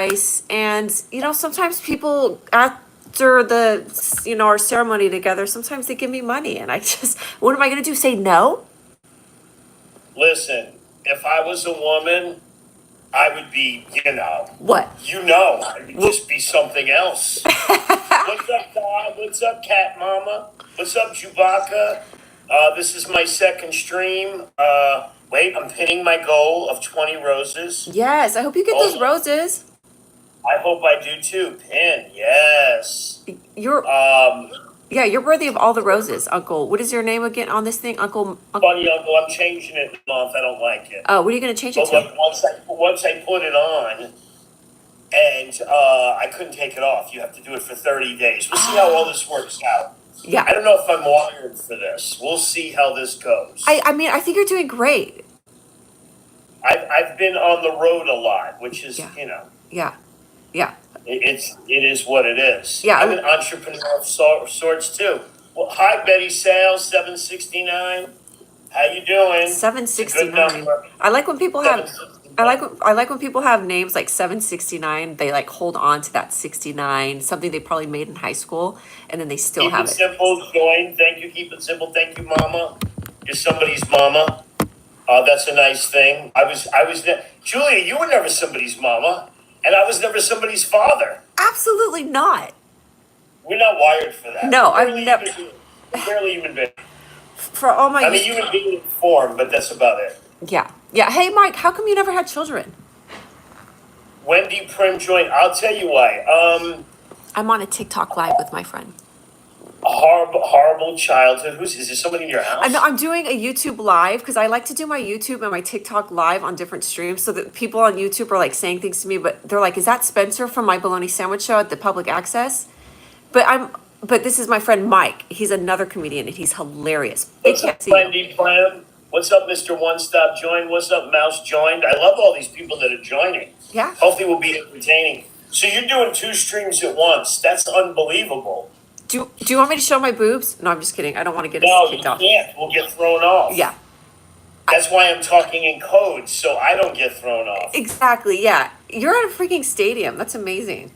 nice. And, sometimes people after our ceremony together, sometimes they give me money. And what am I going to do? Say no? Listen, if I was a woman, I would be, What? I would just be something else. What's up, Dog? What's up, Cat Mama? What's up, Chewbacca? This is my second stream. Wait, I'm pinning my goal of 20 roses. Yes, I hope you get those roses. I hope I do too. Pin, yes. You're worthy of all the roses, Uncle. What is your name again on this thing, Uncle? Funny, Uncle, I'm changing it now if I don't like it. Oh, what are you going to change it to? Like, once I put it on, and I couldn't take it off. You have to do it for 30 days. We'll see how all this works out. Yeah. I don't know if I'm wired for this. We'll see how this goes. I think you're doing great. I've been on the road a lot, which is, Yeah. Yeah. It is what it is. Yeah. I'm an entrepreneur of sorts too. Well, hi, Betty Sales, 769. How you doing? 769. I like when people have. I like when people have names like 769. They like hold on to that 69, something they probably made in high school, and then they still have it. Keep it simple, join. Thank you. Keep it simple. Thank you, Mama. You're somebody's mama. That's a nice thing. Julia, you were never somebody's mama, and I was never somebody's father. Absolutely not. We're not wired for that. No, I've never. Barely human being. For all my. Human being form, but that's about it. Yeah. Yeah. Hey, Mike, how come you never had children? Wendy Prim joined. I'll tell you why. I'm on a TikTok live with my friend. A horrible childhood. Is there somebody in your house? I'm doing a YouTube live because I like to do my YouTube and my TikTok live on different streams so that people on YouTube are like saying things to me, but they're like, is that Spencer from my Bologna Sandwich Show at the public access? But this is my friend Mike. He's another comedian and he's hilarious. What's up, Wendy Prim? What's up, Mr. One Stop Join? What's up, Mouse Joined? I love all these people that are joining. Yeah. Hopefully we'll be entertaining. So you're doing 2 streams at once. That's unbelievable. Do you want me to show my boobs? No, I'm just kidding. I don't want to get us kicked off. No, you can't. We'll get thrown off. Yeah. That's why I'm talking in code, so I don't get thrown off. Exactly, yeah. You're at a freaking stadium. That's amazing.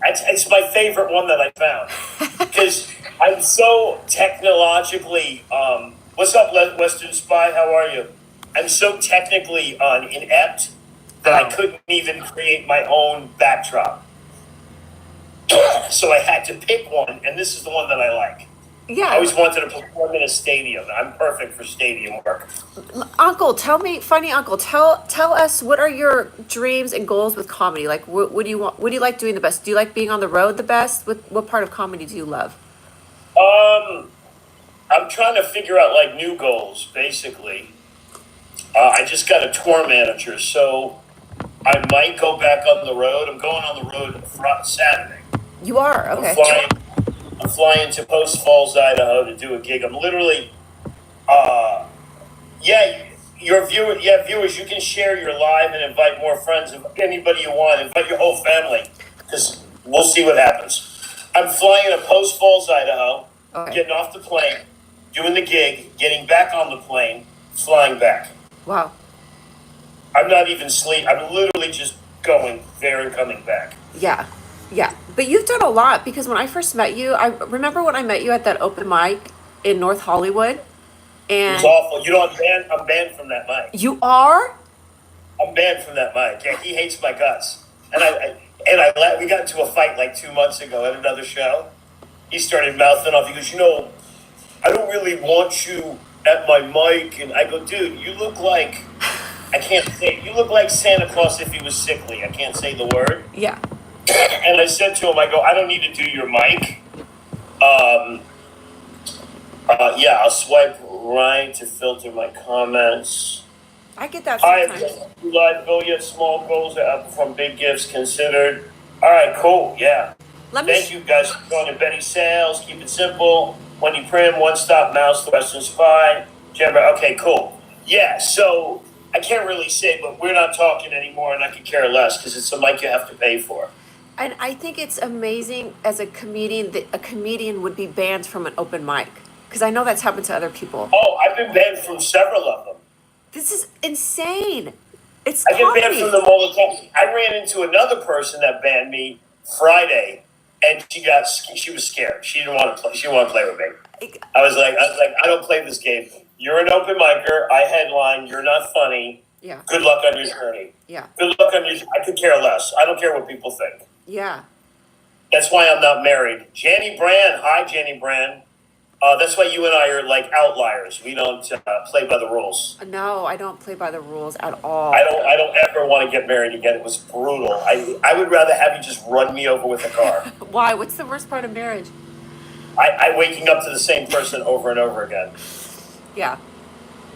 It's my favorite one that I found. Because I'm so technologically... what's up, Western Spy? How are you? I'm so technically inept that I couldn't even create my own backdrop. So I had to pick one, and this is the one that I like. Yeah. I always wanted to perform in a stadium. I'm perfect for stadium work. Uncle, funny uncle, tell us what are your dreams and goals with comedy? Like, what do you want? What do you like doing the best? Do you like being on the road the best? What part of comedy do you love? I'm trying to figure out like new goals, basically. I just got a tour manager, so I might go back on the road. I'm going on the road Saturday. You are? Okay. I'm flying to Post Falls, Idaho to do a gig. I'm literally, viewers, you can share your live and invite more friends, anybody you want. Invite your whole family, because we'll see what happens. I'm flying to Post Falls, Idaho, getting off the plane, doing the gig, getting back on the plane, flying back. Wow. I'm not even sleeping. I'm literally just going there and coming back. Yeah. Yeah. But you've done a lot, because when I first met you, I remember when I met you at that open mic in North Hollywood. And it was awful. You know, I'm banned from that mic. You are? I'm banned from that mic. Yeah, he hates my guts. And we got into a fight like 2 months ago at another show. He started mouthing off. He goes, I don't really want you at my mic. And I go, dude, you look like, you look like Santa Claus if he was sickly. I can't say the word. Yeah. And I said to him, I go, I don't need to do your mic. I'll swipe right to filter my comments. I get that sometimes. Live billiard, small goals from big gifts considered. All right, cool, yeah. Thank you guys for joining. Betty Sales, keep it simple. Wendy Prim, One Stop Mouse, The Western Spy. Jennifer, okay, cool. Yeah, so I can't really say, but we're not talking anymore, and I could care less because it's a mic you have to pay for. And I think it's amazing as a comedian that a comedian would be banned from an open mic, because I know that's happened to other people. Oh, I've been banned from several of them. This is insane. It's I get banned from comedy. them all the time. I ran into another person that banned me Friday, and she was scared. She didn't want to play. She didn't want to play with me. I was like, I don't play this game. You're an open micer. I headline. You're not funny. Yeah. Good luck on your journey. Yeah. Good luck on your. I could care less. I don't care what people think. Yeah. That's why I'm not married. Janny Brand. Hi, Janny Brand. That's why you and I are like outliers. We don't play by the rules. No, I don't play by the rules at all. I don't ever want to get married again. It was brutal. I would rather have you just run me over with a car. Why? What's the worst part of marriage? I waking up to the same person over and over again. Yeah.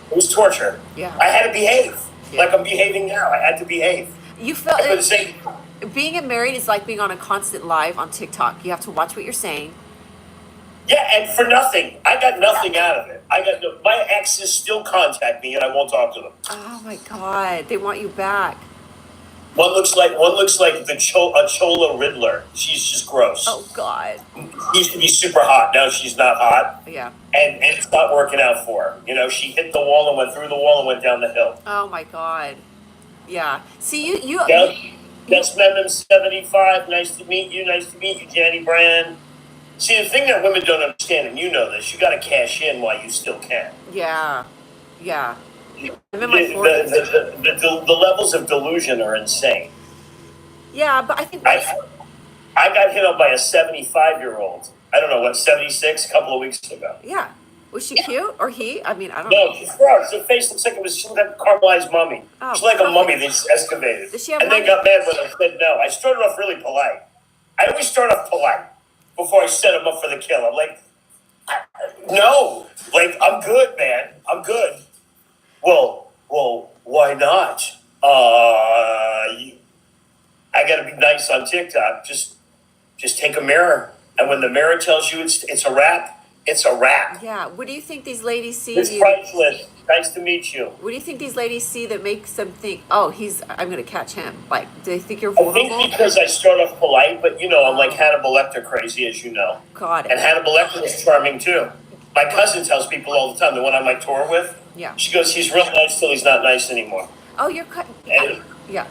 It was torture. Yeah. I had to behave. Yeah. Like I'm behaving now. I had to behave. You felt I couldn't say. being married is like being on a constant live on TikTok. You have to watch what you're saying. Yeah, and for nothing. I got nothing out of it. My exes still contact me, and I won't talk to them. Oh my God, they want you back. One looks like a Chola Riddler. She's just gross. Oh God. She used to be super hot. Now she's not hot. Yeah. And it's not working out for her. You know, she hit the wall and went through the wall and went down the hill. Oh my God. Yeah. See you. That's Memem 75. Nice to meet you. Nice to meet you, Janny Brand. See, the thing that women don't understand, and you know this, you got to cash in while you still can. Yeah. Yeah. I'm in my my 40s. The levels of delusion are insane. Yeah, but I think I got hit on by a 75-year-old. I don't know what, 76, a couple of weeks ago. Yeah. Was she cute or he? I mean, I don't know. No, she's gross. Her face looks like she looked like a caramelized mummy. Oh, she's like a mummy they just excavated. Does she have and money? they got mad when I said no. I started off really polite. I always start off polite before I set them up for the kill. I'm like, no. Like, I'm good, man. I'm good. Well, why not? I got to be nice on TikTok. Just take a mirror. And when the mirror tells you it's a wrap, it's a wrap. Yeah. What do you think these ladies see? It's priceless. Nice to meet you. What do you think these ladies see that makes them think, oh, I'm going to catch him? Like, do they think you're I vulnerable? think because I start off polite, but I'm like Hannibal Lecter crazy, as you know. Got it. And Hannibal Lecter is charming too. My cousin tells people all the time, the one on my tour with. Yeah. She goes, he's real nice till he's not nice anymore. Oh, Yeah.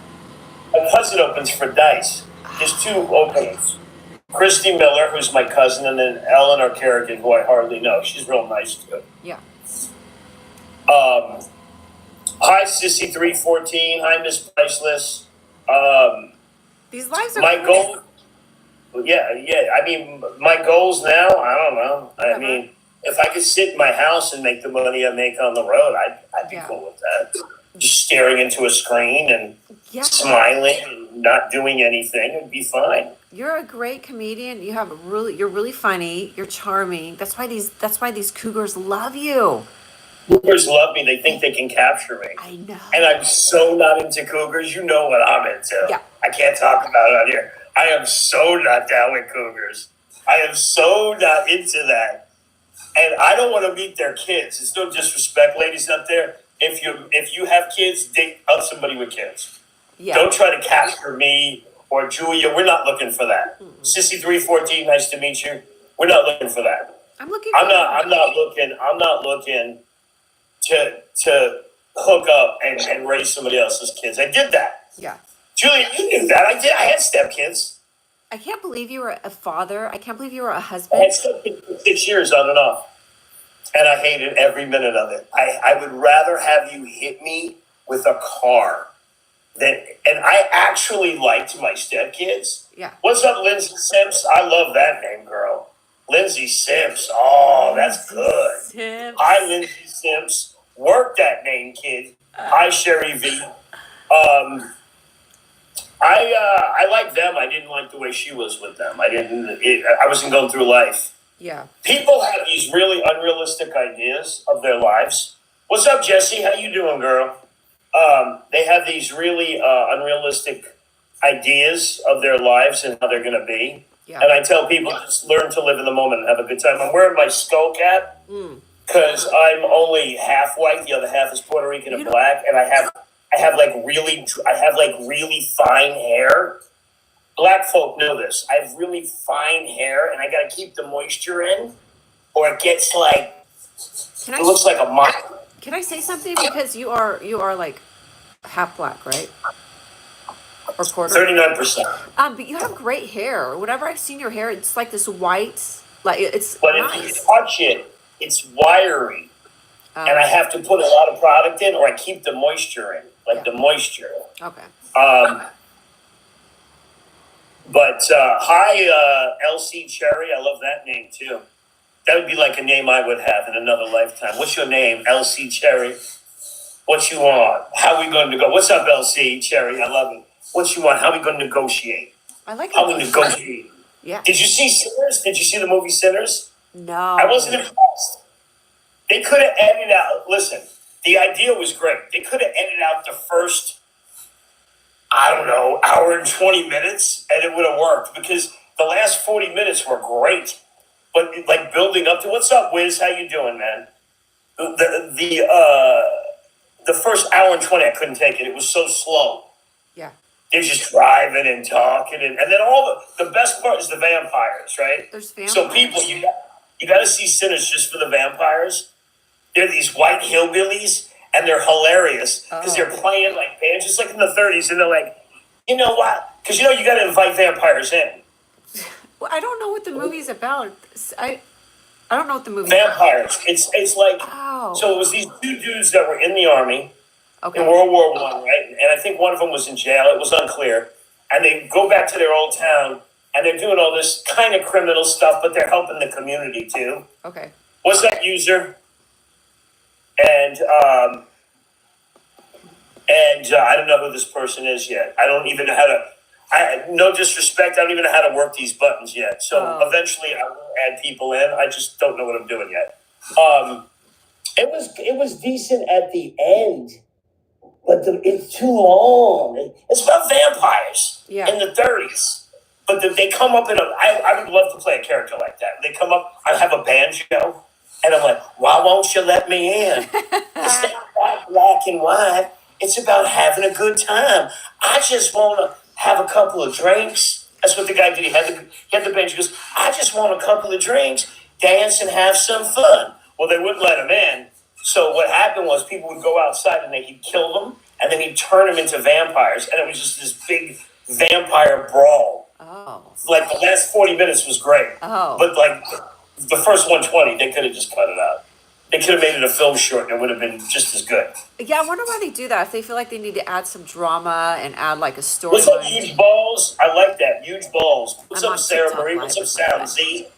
My cousin opens for Dice. There's two openings. Christy Miller, who's my cousin, and then Eleanor Kerrigan, who I hardly know. She's real nice too. Yeah. Hi, Sissy314. Hi, Miss Priceless. These lives are my goal. Yeah. I mean, my goals now. I don't know. I mean, if I could sit in my house and make the money I make on the road, I'd be cool with that. Just staring into a screen and smiling and not doing anything would be fine. You're a great comedian. You're really funny. You're charming. That's why these cougars love you. Cougars love me. They think they can capture me. I know. And I'm so not into cougars. You know what I'm into. Yeah. I can't talk about it on here. I am so not down with cougars. I am so not into that. And I don't want to meet their kids. It's no disrespect, ladies out there. If you have kids, date somebody with kids. Yeah. Don't try to capture me or Julia. We're not looking for that. Mm-hmm. Sissy314, nice to meet you. We're not looking for that. I'm not looking to hook up and raise somebody else's kids. I did that. Yeah. Julia, you knew that. I did. I had stepkids. I can't believe you were a father. I can't believe you were a husband. I had stepkids for 6 years on and off. And I hated every minute of it. I would rather have you hit me with a car and I actually liked my stepkids. Yeah. What's up, Lindsay Sims? I love that name, girl. Lindsay Sims. Oh, that's good. Sims. Hi, Lindsay Sims. Work that name, kid. Hi, Sherry V. I liked them. I didn't like the way she was with them. I wasn't going through life. Yeah. People have these really unrealistic ideas of their lives. What's up, Jesse? How you doing, girl? They have these really unrealistic ideas of their lives and how they're going to be. Yeah. And I tell people, just learn to live in the moment and have a good time. I'm wearing my skull cap because I'm only half white. The other half is Puerto Rican and black. And I have really fine hair. Black folk know this. I have really fine hair, and I got to keep the moisture in, or it gets like it looks like a mop. Can I say something? Because you are like half black, right? Or quarter? 39%. But you have great hair. Whenever I've seen your hair, it's like this white, like it's But if you nice. touch it, it's wiry. And I Oh, have to put a lot of product in, or I keep the moisture in, like yeah. the moisture. Okay. Um, but hi, LC Cherry. I love that name too. That would be like a name I would have in another lifetime. What's your name, LC Cherry? What you want? How we going to go? What's up, LC Cherry? I love it. What you want? How we going to negotiate? I like How we it. negotiate? Yeah. Did you see Sinners? Did you see the movie Sinners? I wasn't No. impressed. They could have edited out. Listen, the idea was great. They could have edited out the first, I don't know, hour and 20 minutes, and it would have worked because the last 40 minutes were great. But like building up to what's up, Wiz? How you doing, man? The first hour and 20, I couldn't take it. It was so slow. Yeah. They're just driving and talking, and then all the best part is the vampires, right? There's So people, vampires. you got to see Sinners just for the vampires. They're these white hillbillies, and they're hilarious because they're Oh. playing like bands, just like in the 30s, and they're like, you know what? Because you got to invite vampires in. Well, I don't know what the movie's about. I don't know what the movie's about. Vampires. It's like Oh. so. It was these two dudes that were in the army in Okay. World War One, right? And I think one of them was in jail. It was unclear. And they go back to their old town, and they're doing all this kind of criminal stuff, but they're helping the community too. Okay. What's that user? And I don't know who this person is yet. I don't even know how to. No disrespect. I don't even know how to work these buttons yet. So Oh. eventually, I will add people in. I just don't know what I'm doing yet. It was decent at the end, but it's too long. It's about vampires Yeah. in the 30s. But they come up I would love to play a character like that. They come up, I have a banjo, and I'm like, why won't you let me in? It's not about black and white. It's about having a good time. I just want to have a couple of drinks. That's what the guy did. He had the banjo. He goes, I just want a couple of drinks, dance, and have some fun. Well, they wouldn't let him in. So what happened was people would go outside and he'd kill them, and then he'd turn them into vampires, and it was just this big vampire brawl. Oh. Like the last 40 minutes was great, Oh. but like the first 120, they could have just cut it out. They could have made it a film short, and it would have been just as good. Yeah, I wonder why they do that. If they feel like they need to add some drama and add like a What's up, storyline. huge balls? I like that, huge balls. What's I'm up, on Sarah TikTok Marie? Live What's up, with my Sound friend. Z?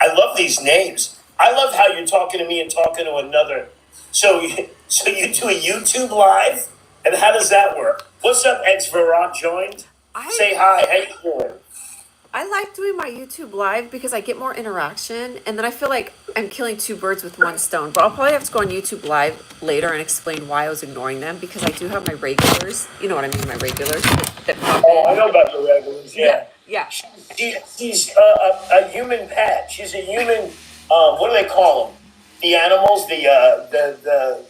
I love these names. I love how you're talking to me and talking to another. So you do a YouTube live, and how does that work? What's up, ex Virat joined? Say hi. How you doing? I like doing my YouTube live because I get more interaction, and then I feel like I'm killing two birds with one stone. But I'll probably have to go on YouTube live later and explain why I was ignoring them, because I do have my regulars. You know what I mean, my regulars that pop Oh, I in. know about your regulars. Yeah. Yeah. She's a human pet. She's a human. What do they call them? The animals. The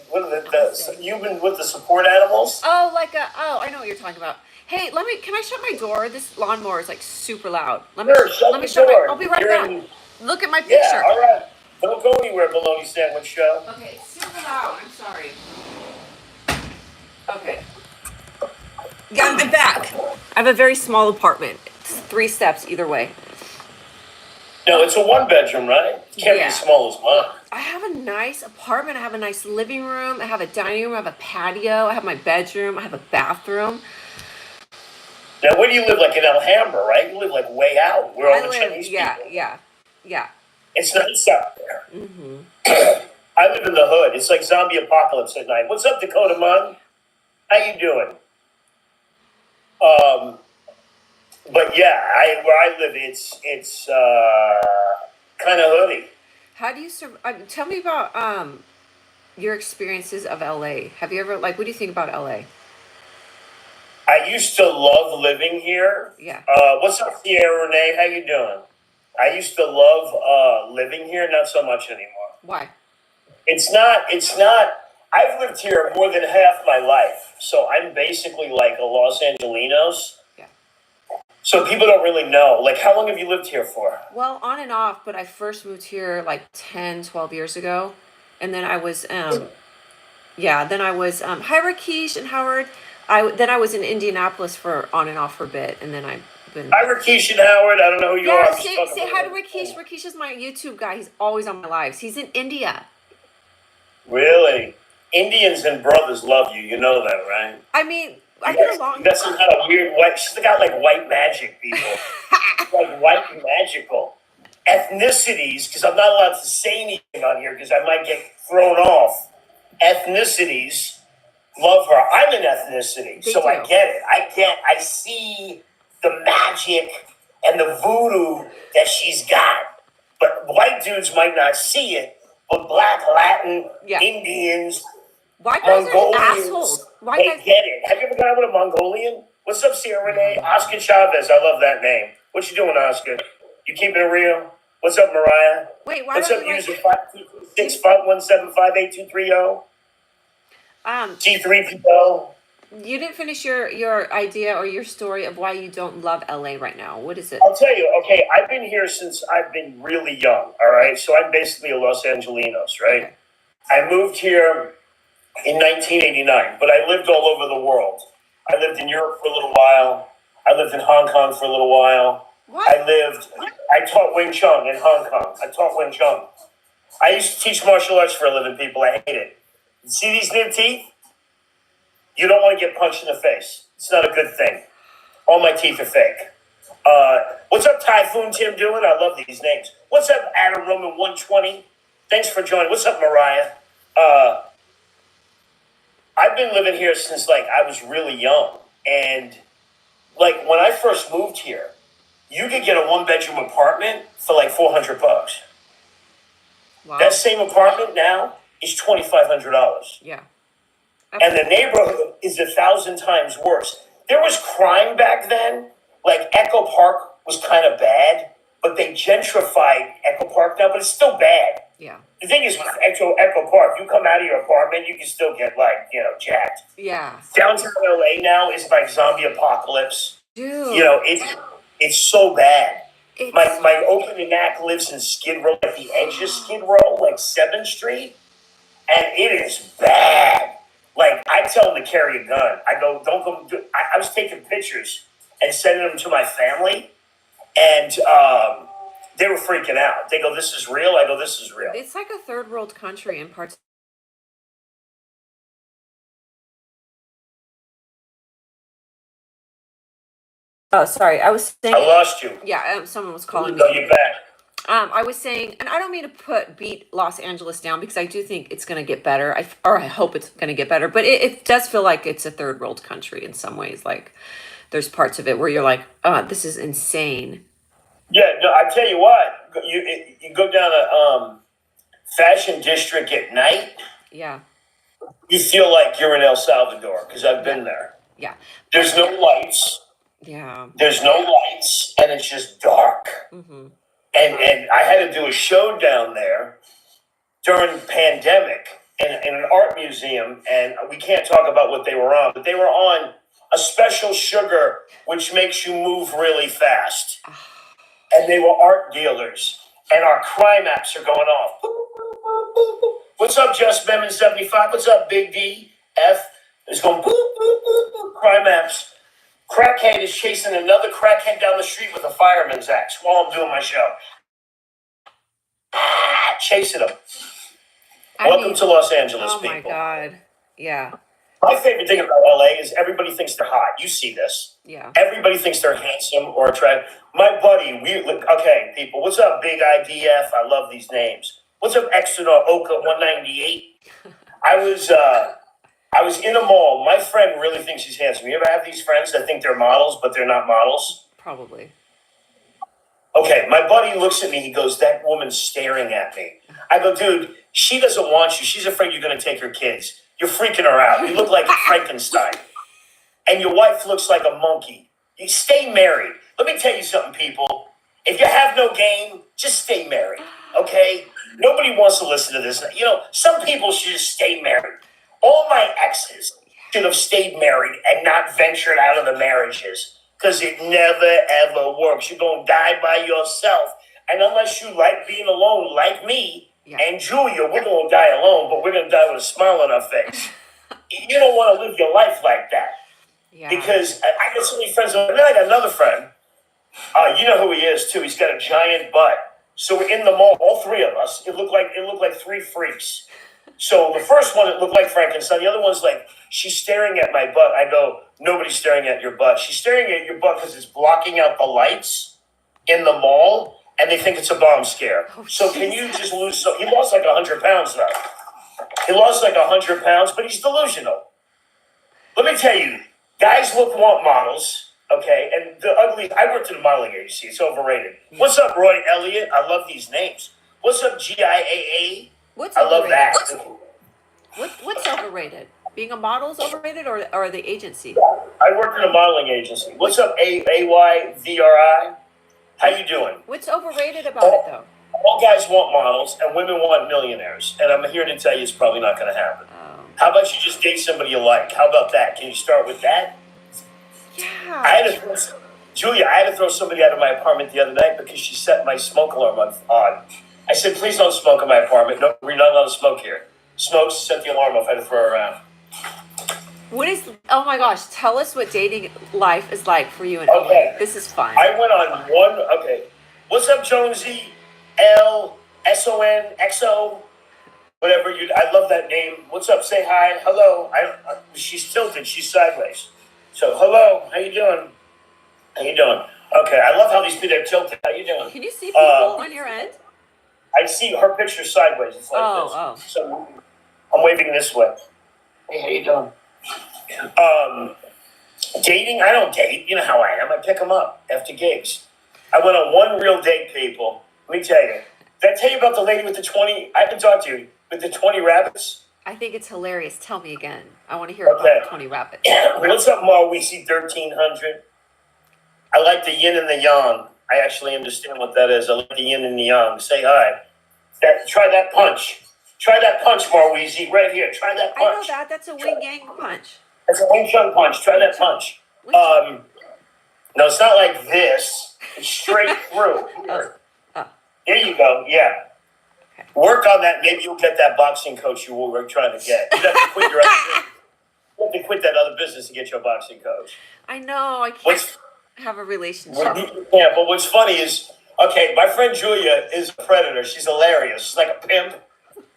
what are the human with the support animals? Oh, I know what you're talking about. Hey, can I shut my door? This lawnmower is like super loud. Sure, shut Let me the shut door. I'll be right You're back. in- Look at my Yeah, picture. all right. Don't go anywhere, Bologna Sandwich Show. Okay, it's super loud. I'm sorry. Okay. Yeah, I'm back. I have a very small apartment. It's 3 steps either way. No, it's a 1-bedroom, right? It can't be Yeah. as small as mine. I have a nice apartment. I have a nice living room. I have a dining room. I have a patio. I have my bedroom. I have a bathroom. Now, where do you live? Like in Alhambra, right? You live like way out. Where all the Chinese people. Yeah. It's nice out there. I live in the hood. It's like zombie apocalypse at night. What's up, Dakota Munn? How you doing? But yeah, where I live, it's kind of hoodie. How do you tell me about your experiences of LA. Have you ever what do you think about LA? I used to love living here. Yeah. What's up, Sierra Renee? How you doing? I used to love living here, not so much anymore. Why? It's not. I've lived here more than half my life, so I'm basically like a Los Angelinos. Yeah. So people don't really know. Like, how long have you lived here for? Well, on and off, but I first moved here like 10, 12 years ago. And then I was Yeah, then I was hi Rakesh and Howard. I was in Indianapolis for on and off for a bit, and then I've been. Hi, Rakesh and Howard. I don't know who you are. Yeah, I'm just say talking say hi to about Rakesh. Rakesh is my YouTube guy. He's always on my lives. He's in India. Really? Indians and brothers love you. You know that, right? I mean, I You get got, along. you got some kind of weird white. She's got like white magic, people. Like white magical ethnicities. Because I'm not allowed to say anything on here because I might get thrown off. Ethnicities love her. I'm an ethnicity, They so I do. get it. I see the magic and the voodoo that she's got. But white dudes might not see it, but black, Latin, Yeah. Indians, White guys are Mongolians, assholes. White they guys. get it. Have you ever gone out with a Mongolian? What's up, Sierra Renee? Oscar Chavez. I love that name. What you doing, Oscar? You keeping it real? What's up, Mariah? Wait, why What's don't up, you like? user 526-517-58230? Um, T3PO. you didn't finish your idea or your story of why you don't love LA right now. What is it? I'll tell you, okay, I've been here since I've been really young, all right? So I'm basically a Los Angelinos, right? Okay. I moved here in 1989, but I lived all over the world. I lived in Europe for a little while. I lived in Hong Kong for a little while. What? I taught Wing Chun in Hong Kong. I taught Wing Chun. I used to teach martial arts for a living, people. I hate it. See these new teeth? You don't want to get punched in the face. It's not a good thing. All my teeth are fake. What's up, Typhoon Tim doing? I love these names. What's up, Adam Roman 120? Thanks for joining. What's up, Mariah? I've been living here since like I was really young. And like when I first moved here, you could get a one-bedroom apartment for like $400. Wow. That same apartment now is $2,500. Yeah. And the neighborhood is 1,000 times worse. There was crime back then. Like Echo Park was kind of bad, but they gentrified Echo Park now, but it's still bad. Yeah. The thing is with Echo Park, you come out of your apartment, you can still get like, jacked. Yeah. Downtown LA now is like zombie apocalypse. Dude. It's so bad. It's... My opening act lives in Skid Row, at the edge of Skid Row, like 7th Street, and it is bad. Like, I tell them to carry a gun. I go, don't go. I was taking pictures and sending them to my family, and they were freaking out. They go, this is real? I go, this is real. It's like a third world country in parts. Oh, sorry. I was saying. I lost you. Yeah, someone was calling me. No, you're back. I was saying, and I don't mean to beat Los Angeles down because I do think it's going to get better. I hope it's going to get better, but it does feel like it's a third world country in some ways. Like there's parts of it where you're like, oh, this is insane. Yeah, no, I tell you what, you go down a Fashion District at night. Yeah. You feel like you're in El Salvador because I've been there. Yeah. There's no lights. Yeah. There's no lights, and it's just dark. Mm-hmm. And I had to do a show down there during the pandemic in an art museum, and we can't talk about what they were on, but they were on a special sugar which makes you move really fast. And they were art dealers, and our crime apps are going off. What's up, Just Memon 75? What's up, Big D? F is going boop, boop, boop, boop. Crime apps. Crackhead is chasing another crackhead down the street with a fireman's axe while I'm doing my show. Chasing him. Welcome to Los Angeles, people. Oh my God. Yeah. My favorite thing about LA is everybody thinks they're hot. You see this. Yeah. Everybody thinks they're handsome or attractive. My buddy, okay, people. What's up, Big IDF? I love these names. What's up, Exeter Oka 198? I was in a mall. My friend really thinks he's handsome. You ever have these friends that think they're models, but they're not models? Probably. Okay, my buddy looks at me. He goes, that woman's staring at me. I go, dude, she doesn't want you. She's afraid you're going to take her kids. You're freaking her out. You look like Frankenstein. And your wife looks like a monkey. You stay married. Let me tell you something, people. If you have no game, just stay married, okay? Nobody wants to listen to this. Some people should just stay married. All my exes should have stayed married and not ventured out of the marriages because it never, ever works. You're going to die by yourself. And unless you like being alone like me, Yeah. And Julia, we're going to die alone, but we're going to die with a smile on our face. You don't want to live your life like that. Yeah. Because I got so many friends, and then I got another friend. You know who he is too. He's got a giant butt. So we're in the mall, all three of us. It looked like three freaks. So the first one, it looked like Frankenstein. The other one's like, she's staring at my butt. I go, nobody's staring at your butt. She's staring at your butt because it's blocking out the lights in the mall, and they think it's a bomb scare. Oh, so can you just lose? So he lost like 100 pounds though. He lost like 100 pounds, but he's delusional. Let me tell you, guys want models. Okay, and the ugly. I worked in a modeling agency. It's overrated. What's up, Roy Elliott? I love these names. What's up, GIAA? What's I love overrated? that. What's overrated? Being a model is overrated, or the agency? I work in a modeling agency. What's up, AYVRI? How you doing? What's overrated about it, though? All guys want models, and women want millionaires. And I'm here to tell you it's probably not going to happen. Oh. How about you just date somebody you like? How about that? Can you start with that? Yeah. Julia, I had to throw somebody out of my apartment the other night because she set my smoke alarm on. I said, please don't smoke in my apartment. No, we're not allowed to smoke here. Smokes, set the alarm off. I had to throw her around. Oh my gosh, tell us what dating life is like for you and Okay. This is fun. I went on one, okay. What's up, Jonesy? LSONXO? Whatever you, I love that name. What's up? Say hi. Hello. She's tilted. She's sideways. So, hello. How you doing? How you doing? Okay. I love how these people are tilted. How you doing? Can you see people on your end? I see her picture sideways. It's like this. Oh. So I'm waving this way. Hey, how you doing? Dating, I don't date. You know how I am. I pick them up after gigs. I went on one real date, people. Let me tell you. Did I tell you about the lady with the 20? I haven't talked to you. With the 20 rabbits? I think it's hilarious. Tell me again. I want to hear about the 20 rabbits. What's up, Marweesy 1300? I like the yin and the yang. I actually understand what that is. I like the yin and the yang. Say hi. Try that punch. Try that punch, Marweesy. Right here. Try that punch. I know that. That's a Wing Yang punch. That's a Wing Chun punch. Try that punch. No, it's not like this. It's straight through. There you go. Yeah. Okay. Work on that. Maybe you'll get that boxing coach you were trying to get. You have to quit your other business. You have to quit that other business to get your boxing coach. I know. I can't have a relationship. Yeah, but what's funny is, okay, my friend Julia is a predator. She's hilarious. She's like a pimp.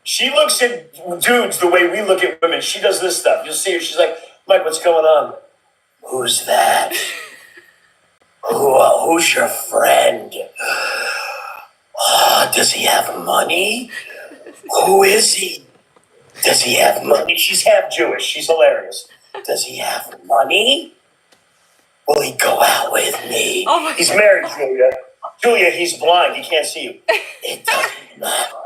She looks at dudes the way we look at women. She does this stuff. You'll see her. She's like, Mike, what's going on? Who's that? Who's your friend? Does he have money? Who is he? Does he have money? She's half Jewish. She's hilarious. Does he have money? Will he go out with me? Oh he's married, Julia. Julia, he's blind. He can't see you. It doesn't matter.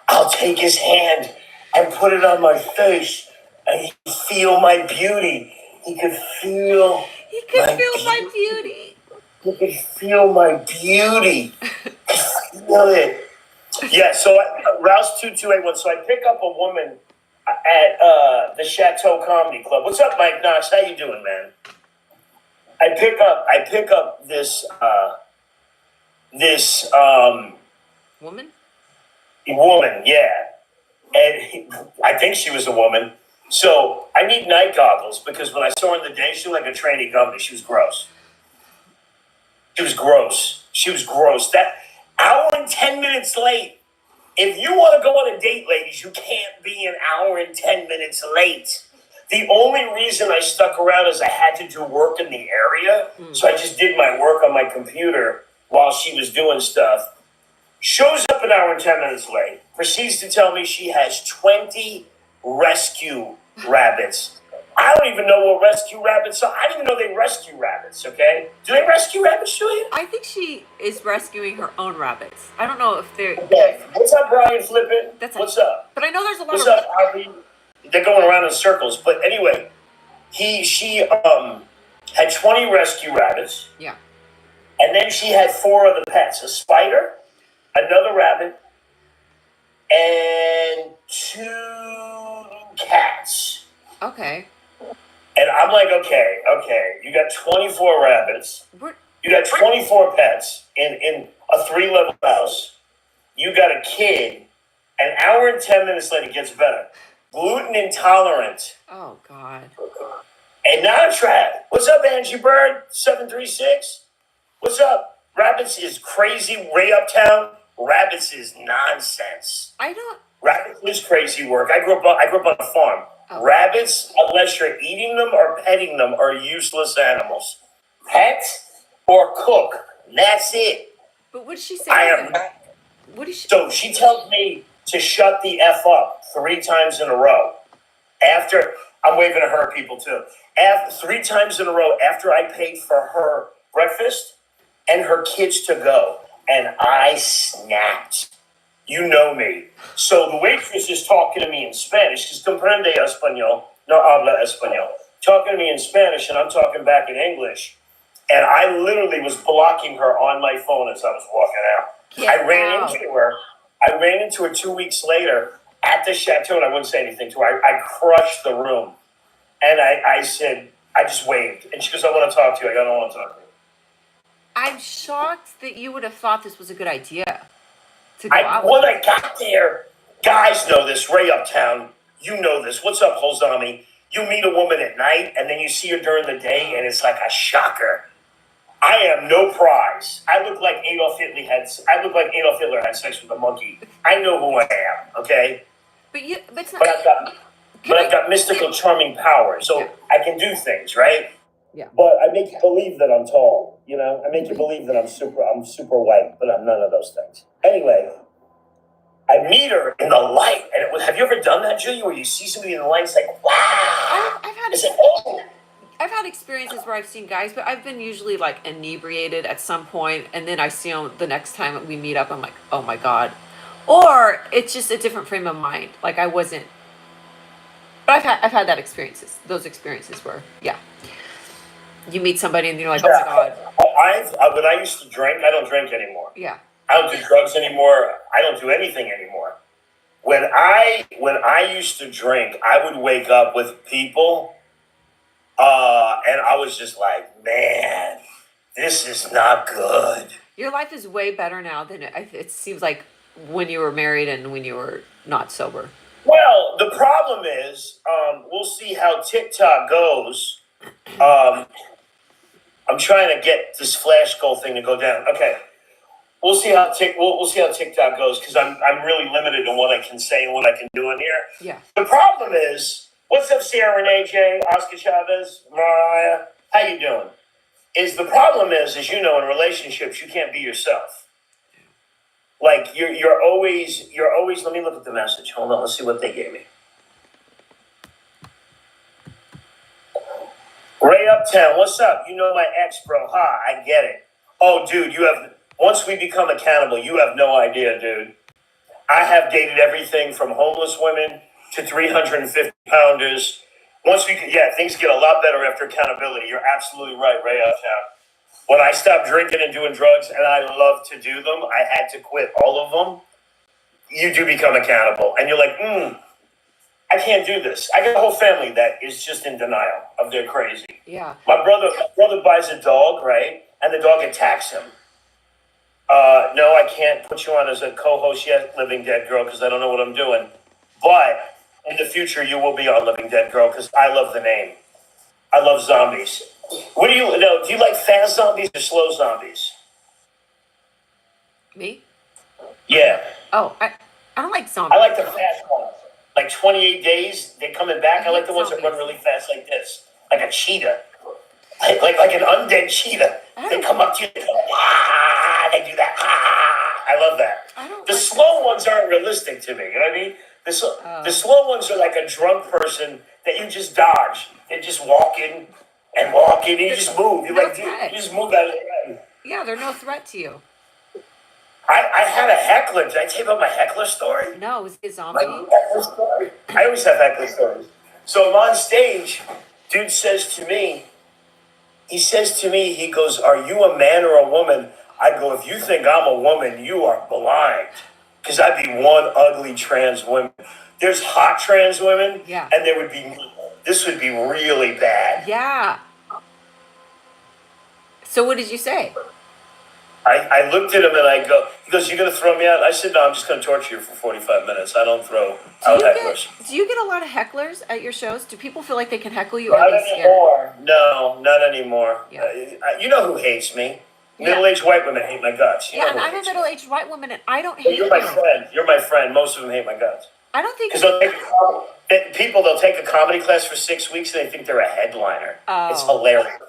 I'll take his hand and put it on my face, and he can feel my beauty. He could feel. He could feel my beauty. He could feel my beauty. Feel it. Yeah. So Rouse 2281. So I pick up a woman at the Chateau Comedy Club. What's up, Mike Knox? How you doing, man? I pick up this woman. Woman, yeah. And I think she was a woman. So I need night goggles because when I saw her in the day, she looked like a trainee company. She was gross. She was gross. That hour and 10 minutes late. If you want to go on a date, ladies, you can't be an hour and 10 minutes late. The only reason I stuck around is I had to do work in the area. So I just did my work on my computer while she was doing stuff. Shows up an hour and 10 minutes late. Proceeds to tell me she has 20 rescue rabbits. I don't even know what rescue rabbits are. I didn't even know they rescue rabbits, okay? Do they rescue rabbits, Julia? I think she is rescuing her own rabbits. I don't know if they're... Okay. What's up, Brian Flippin? What's up? But I know there's a lot What's up, Harvey? They're going around in circles. But anyway, she had 20 rescue rabbits. Yeah. And then she had 4 other pets. A spider, another rabbit, and 2 cats. Okay. And I'm like, okay, you got 24 rabbits. You got 24 pets in a 3-level house. You got a kid An hour and 10 minutes later, it gets better. Gluten intolerant. Oh, God. And now try. What's up, Angie Bird? 736. What's up? Rabbits is crazy. Ray Uptown. Rabbits is nonsense. I don't. Rabbits is crazy work. I grew up on a farm. Oh. Rabbits, unless you're eating them or petting them, are useless animals. Pet or cook. That's it. But what did she say? I am. What did she? So she tells me to shut the F up 3 times in a row. After I'm waving to her people too. After 3 times in a row after I paid for her breakfast and her kids to go, and I snapped. You know me. So the waitress is talking to me in Spanish. She's comprende español, no habla español. Talking to me in Spanish, and I'm talking back in English. And I literally was blocking her on my phone as I was walking out. I ran into her 2 weeks later at the chateau, and I wouldn't say anything to her. I crushed the room. And I said, I just waved. And she goes, I want to talk to you. I don't want to talk to you. I'm shocked that you would have thought this was a good idea. When I got there, guys know this, Ray Uptown, you know this. What's up, Holzami? You meet a woman at night, and then you see her during the day, and it's like a shocker. I am no prize. I look like Adolf Hitler had sex with a monkey. I know who I am, okay? But it's not. But I've got mystical, charming power, so I can do things, right? Yeah. But I make you believe that I'm tall. You know, I make you believe that I'm super white, but I'm none of those things. Anyway, I meet her in the light, and have you ever done that, Julia, where you see somebody in the light, it's like, wow. I've had experiences where I've seen guys, but I've been usually like inebriated at some point, and then I see them the next time we meet up. I'm like, oh my God, or it's just a different frame of mind. Like I wasn't. But I've had that experiences. Those experiences where you meet somebody and you're like, oh my God. When I used to drink, I don't drink anymore. Yeah. I don't do drugs anymore. I don't do anything anymore. When I used to drink, I would wake up with people, and I was just like, man, this is not good. Your life is way better now than it seems like when you were married and when you were not sober. Well, the problem is, we'll see how TikTok goes. I'm trying to get this flash goal thing to go down. Okay, we'll see how TikTok goes because I'm really limited in what I can say and what I can do in here. Yeah. The problem is, what's up, Sierra Renee J, Oscar Chavez, Mariah? How you doing? The problem is, as you know, in relationships, you can't be yourself. Like you're always. Let me look at the message. Hold on. Let's see what they gave me. Ray Uptown, what's up? You know my ex, bro. Ha, I get it. Oh, dude, once we become accountable, you have no idea, dude. I have dated everything from homeless women to 350 pounders. Things get a lot better after accountability. You're absolutely right, Ray Uptown. When I stopped drinking and doing drugs, and I love to do them, I had to quit all of them. You do become accountable. And you're like, I can't do this. I got a whole family that is just in denial of their crazy. Yeah. My brother buys a dog, right? And the dog attacks him. No, I can't put you on as a co-host yet, Living Dead Girl, because I don't know what I'm doing. But in the future, you will be on Living Dead Girl, because I love the name. I love zombies. Do you like fast zombies or slow zombies? Me? Yeah. Oh, I don't like zombies. I like the fast ones. Like 28 days, they're coming back. I like the ones that run really fast like this. Like a cheetah. Like an undead cheetah. They come up to you, they go, ah, they do that. Ah. I love that. The slow ones aren't realistic to me. You know what I mean? The slow ones are like a drunk person that you just dodge. They're just walking and you just move. You just move out of the way. Yeah, they're no threat to you. I had a heckler. Did I tell you about my heckler story? No, it was a zombie. My heckler story. I always have heckler stories. So I'm on stage. Dude says to me, he goes, are you a man or a woman? I go, if you think I'm a woman, you are blind. Because I'd be one ugly trans woman. There's hot trans women. Yeah. And this would be really bad. Yeah. So what did you say? I looked at him and I go, he goes, "You're going to throw me out?" I said, "No, I'm just going to torture you for 45 minutes. I don't throw out hecklers." Do you get a lot of hecklers at your shows? Do people feel like they can heckle you? Not Or are they scared? anymore. No, not anymore. Yeah. You know who hates me? Yeah. Middle-aged white women hate my guts. You Yeah, know and who I'm a hates me. middle-aged white woman, and I don't hate You're my you. friend. You're my friend. Most of them hate my guts. I don't think Because they'll take a comedy class for 6 weeks and they think they're a headliner. It's Oh. hilarious.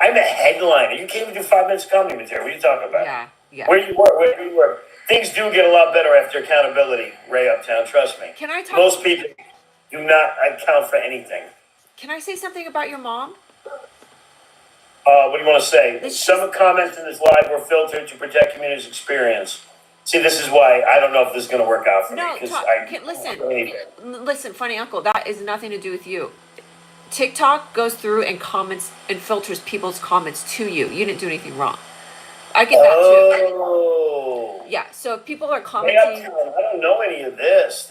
I'm a headliner. You can't even do 5 minutes of comedy material. What are you talking about? Yeah. Where you work. Things do get a lot better after accountability, Ray Uptown. Trust me. Can I talk? Most people do not account for anything. Can I say something about your mom? What do you want to say? Some comments in this live were filtered to protect community's experience. See, this is why I don't know if this is going to work out for me. Listen, funny uncle, that is nothing to do with you. TikTok goes through and comments and filters people's comments to you. You didn't do anything wrong. I get that too. Oh. Yeah, so if people are Hey, commenting. I don't know any of this.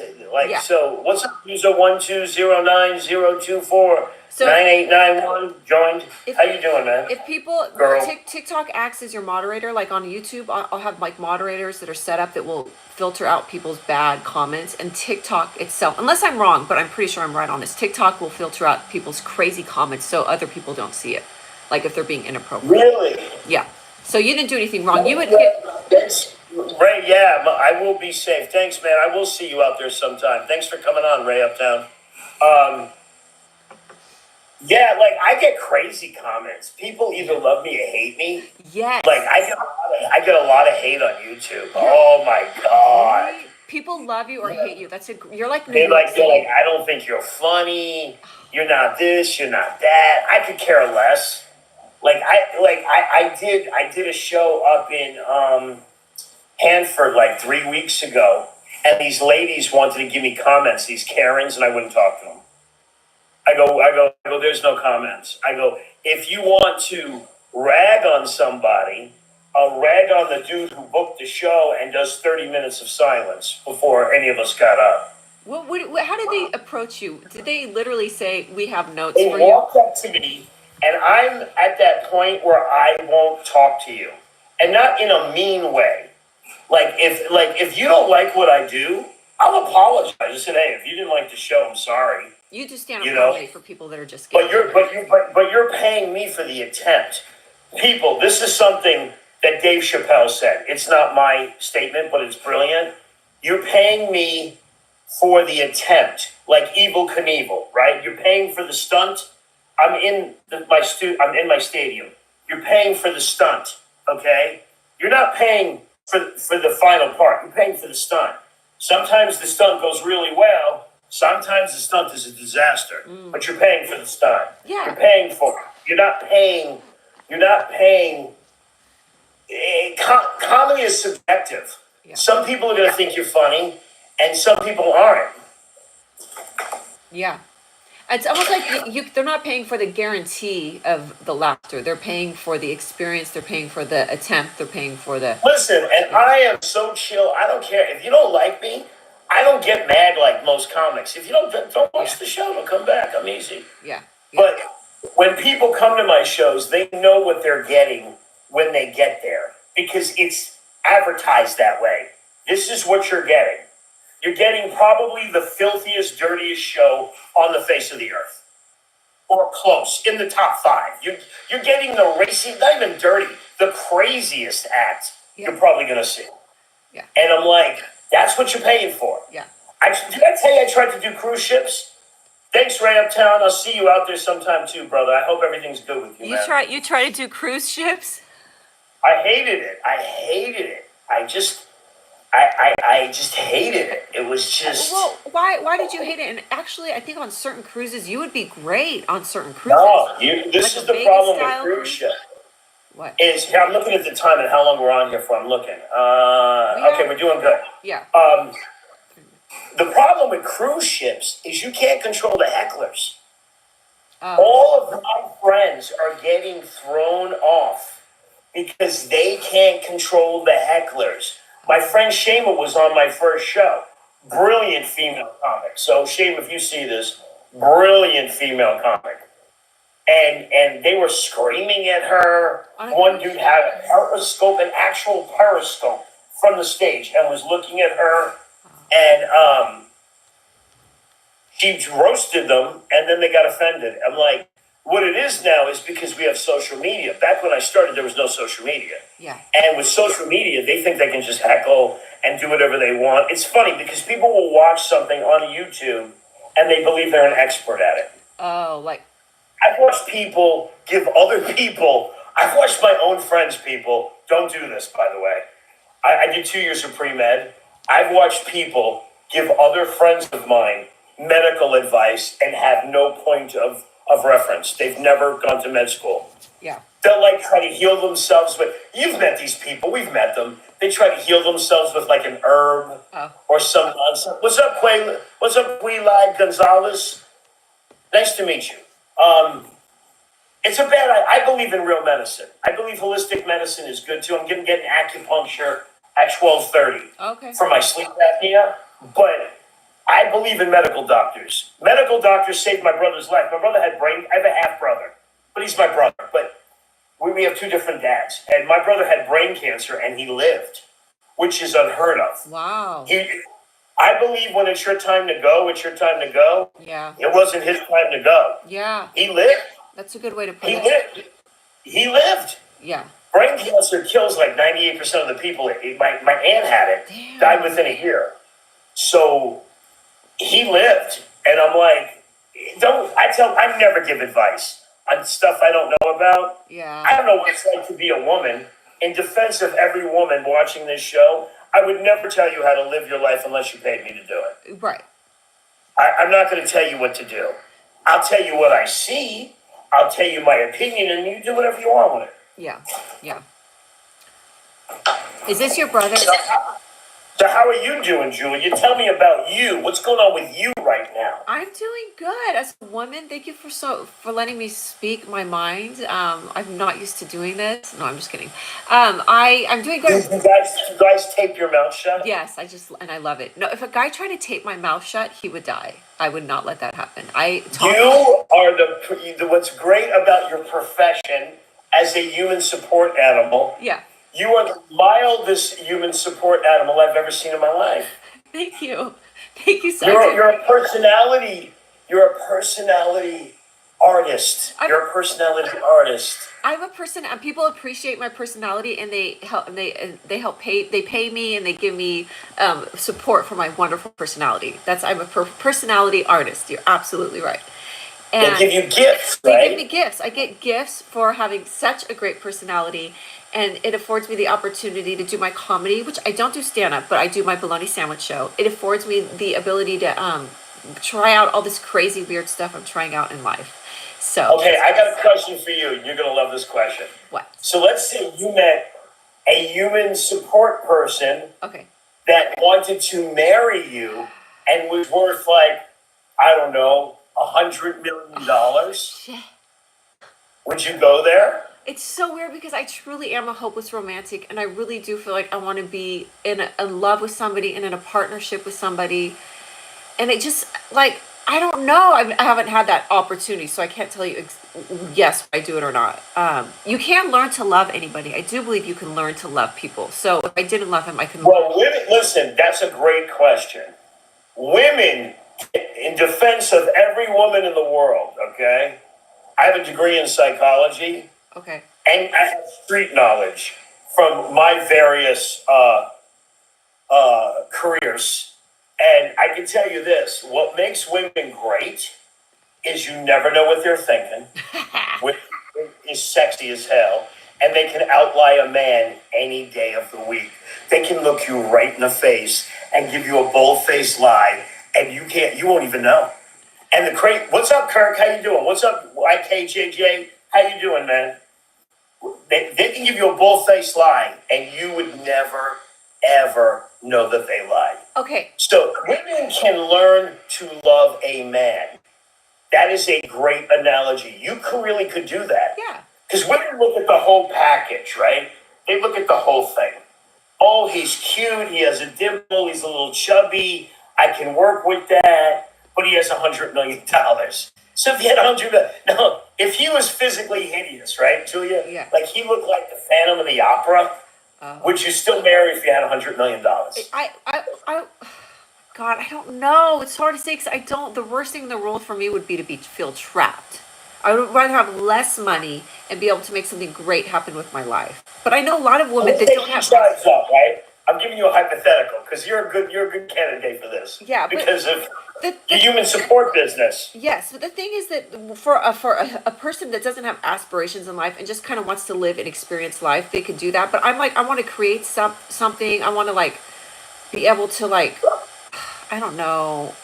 So what's up, user 1200902498891 joined? How you doing, man? If people, Girl. TikTok acts as your moderator, like on YouTube, I'll have like moderators that are set up that will filter out people's bad comments, and TikTok itself, unless I'm wrong, but I'm pretty sure I'm right on this, TikTok will filter out people's crazy comments so other people don't see it, like if they're being inappropriate. Really? Yeah. So you didn't do anything wrong. You would get. Ray, yeah, I will be safe. Thanks, man. I will see you out there sometime. Thanks for coming on, Ray Uptown. Yeah, like I get crazy comments. People either love me or hate me. Yes. Like I get a lot of hate on YouTube. Yeah. Oh my God. People love you or hate you. You're like they're like, I don't think you're funny. You're not this. You're not that. I could care less. I did a show up in Hanford like 3 weeks ago, and these ladies wanted to give me comments, these Karens, and I wouldn't talk to them. I go, there's no comments. I go, if you want to rag on somebody, I'll rag on the dude who booked the show and does 30 minutes of silence before any of us got up. How did they approach you? Did they literally say, we have notes for you? They walked up to me, and I'm at that point where I won't talk to you. And not in a mean way. If you don't like what I do, I'll apologize. I say, hey, if you didn't like the show, I'm sorry. You just stand up comedy for people that are just getting but you're paying me for the attempt. People, this is something that Dave Chappelle said. It's not my statement, but it's brilliant. You're paying me for the attempt, like Evel Knievel, right? You're paying for the stunt. I'm in my stadium. You're paying for the stunt, okay? You're not paying for the final part. You're paying for the stunt. Sometimes the stunt goes really well. Sometimes the stunt is a disaster. But you're paying for the stunt. Yeah. You're paying for it. You're not paying. Comedy is subjective. Yeah. Some people are going to think you're funny, and some people aren't. Yeah. It's almost like they're not paying for the guarantee of the laughter. They're paying for the experience. They're paying for the attempt. They're paying for the... Listen, and I am so chill. I don't care. If you don't like me, I don't get mad like most comics. If you don't watch the show, don't come back. I'm easy. Yeah. But when people come to my shows, they know what they're getting when they get there. Because it's advertised that way. This is what you're getting. You're getting probably the filthiest, dirtiest show on the face of the earth. Or close, in the top 5. You're getting the racy, not even dirty, the craziest act you're probably going to see. Yeah. And I'm like, that's what you're paying for. Yeah. Did I tell you I tried to do cruise ships? Thanks, Ray Uptown. I'll see you out there sometime too, brother. I hope everything's good with you, man. You try to do cruise ships? I hated it. I just hated it. It was just... Well, why did you hate it? And actually, I think on certain cruises, you would be great on certain cruises. No, this is the problem with cruise ship. What? I'm looking at the time and how long we're on here for. I'm looking. Okay, we're doing good. Yeah. The problem with cruise ships is you can't control the hecklers. All of my friends are getting thrown off because they can't control the hecklers. My friend Shema was on my first show. Brilliant female comic. So, Shema, if you see this, brilliant female comic. and they were screaming at her. One dude had a periscope, an actual periscope from the stage, and was looking at her, and she roasted them, and then they got offended. I'm like, what it is now is because we have social media. Back when I started, there was no social media. Yeah. And with social media, they think they can just heckle and do whatever they want. It's funny because people will watch something on YouTube and they believe they're an expert at it. Oh, like. I've watched people give other people, I've watched my own friends, people, don't do this, by the way. I did 2 years of pre-med. I've watched people give other friends of mine medical advice and have no point of reference. They've never gone to med school. Yeah. They'll like try to heal themselves with, you've met these people, we've met them. They try to heal themselves with like an herb or some nonsense. What's up, Quilai Gonzalez? Nice to meet you. It's a bad, I believe in real medicine. I believe holistic medicine is good too. I'm going to get an acupuncture at 12:30 for my sleep apnea, but I believe in medical doctors. Medical doctors saved my brother's life. My brother had I have a half brother, but he's my brother. But we have two different dads. And my brother had brain cancer and he lived, which is unheard of. Wow. I believe when it's your time to go, it's your time to go. Yeah. It wasn't his time to go. Yeah. He lived. That's a good way to put it. He lived. Yeah. Brain cancer kills like 98% of the people. My aunt had it. Damn. Died within a year. So he lived. And I'm like, I never give advice on stuff I don't know about. Yeah. I don't know what it's like to be a woman. In defense of every woman watching this show, I would never tell you how to live your life unless you paid me to do it. Right. I'm not going to tell you what to do. I'll tell you what I see. I'll tell you my opinion, and you do whatever you want with it. Yeah. Yeah. Is this your brother? So how are you doing, Julia? Tell me about you. What's going on with you right now? I'm doing good. As a woman, thank you for letting me speak my mind. I'm not used to doing this. No, I'm just kidding. I'm doing good. You guys tape your mouth shut? Yes, I love it. No, if a guy tried to tape my mouth shut, he would die. I would not let that happen. You are what's great about your profession as a human support animal. Yeah. You are the mildest human support animal I've ever seen in my life. Thank you. Thank you so much. You're a personality. You're a personality artist. You're a personality artist. I'm a person, and people appreciate my personality, and they pay me, and they give me support for my wonderful personality. I'm a personality artist. You're absolutely right. And they give you gifts, right? They give me gifts. I get gifts for having such a great personality, and it affords me the opportunity to do my comedy, which I don't do stand-up, but I do my bologna sandwich show. It affords me the ability to try out all this crazy, weird stuff I'm trying out in life. So okay, I got a question for you. You're going to love this question. What? So let's say you met a human support person that wanted to marry you and was worth like, I don't know, $100 million. Shit. Would you go there? It's so weird because I truly am a hopeless romantic, and I really do feel like I want to be in love with somebody and in a partnership with somebody. And it just, like, I don't know. I haven't had that opportunity, so I can't tell you yes, I do it or not. You can learn to love anybody. I do believe you can learn to love people. So if I didn't love him, I could. Well, women, listen, that's a great question. Women, in defense of every woman in the world, okay? I have a degree in psychology. Okay. And I have street knowledge from my various careers. And I can tell you this, what makes women great is you never know what they're thinking, which is sexy as hell, and they can outlie a man any day of the week. They can look you right in the face and give you a bold-faced lie, and you won't even know. And what's up, Kirk? How you doing? What's up, IKJJ? How you doing, man? They can give you a bold-faced lie, and you would never, ever know that they lied. Okay. So women can learn to love a man. That is a great analogy. You really could do that. Yeah. Because women look at the whole package, right? They look at the whole thing. Oh, he's cute. He has a dimple. He's a little chubby. I can work with that. But he has $100 million. So if he had 100, no, if he was physically hideous, right, Julia? Yeah. Like he looked like the Phantom of the Opera. Would you still marry if you had $100 million? God, I don't know. It's hard to say because I don't. The worst thing in the world for me would be to feel trapped. I would rather have less money and be able to make something great happen with my life. But I know a lot of women that don't have. Drives up, right? I'm giving you a hypothetical because you're a good candidate for this. Yeah, because of your human support business. Yes, but the thing is that for a person that doesn't have aspirations in life and just kind of wants to live and experience life, they could do that. But I'm like, I want to create something. I want to like be able to like, I don't know.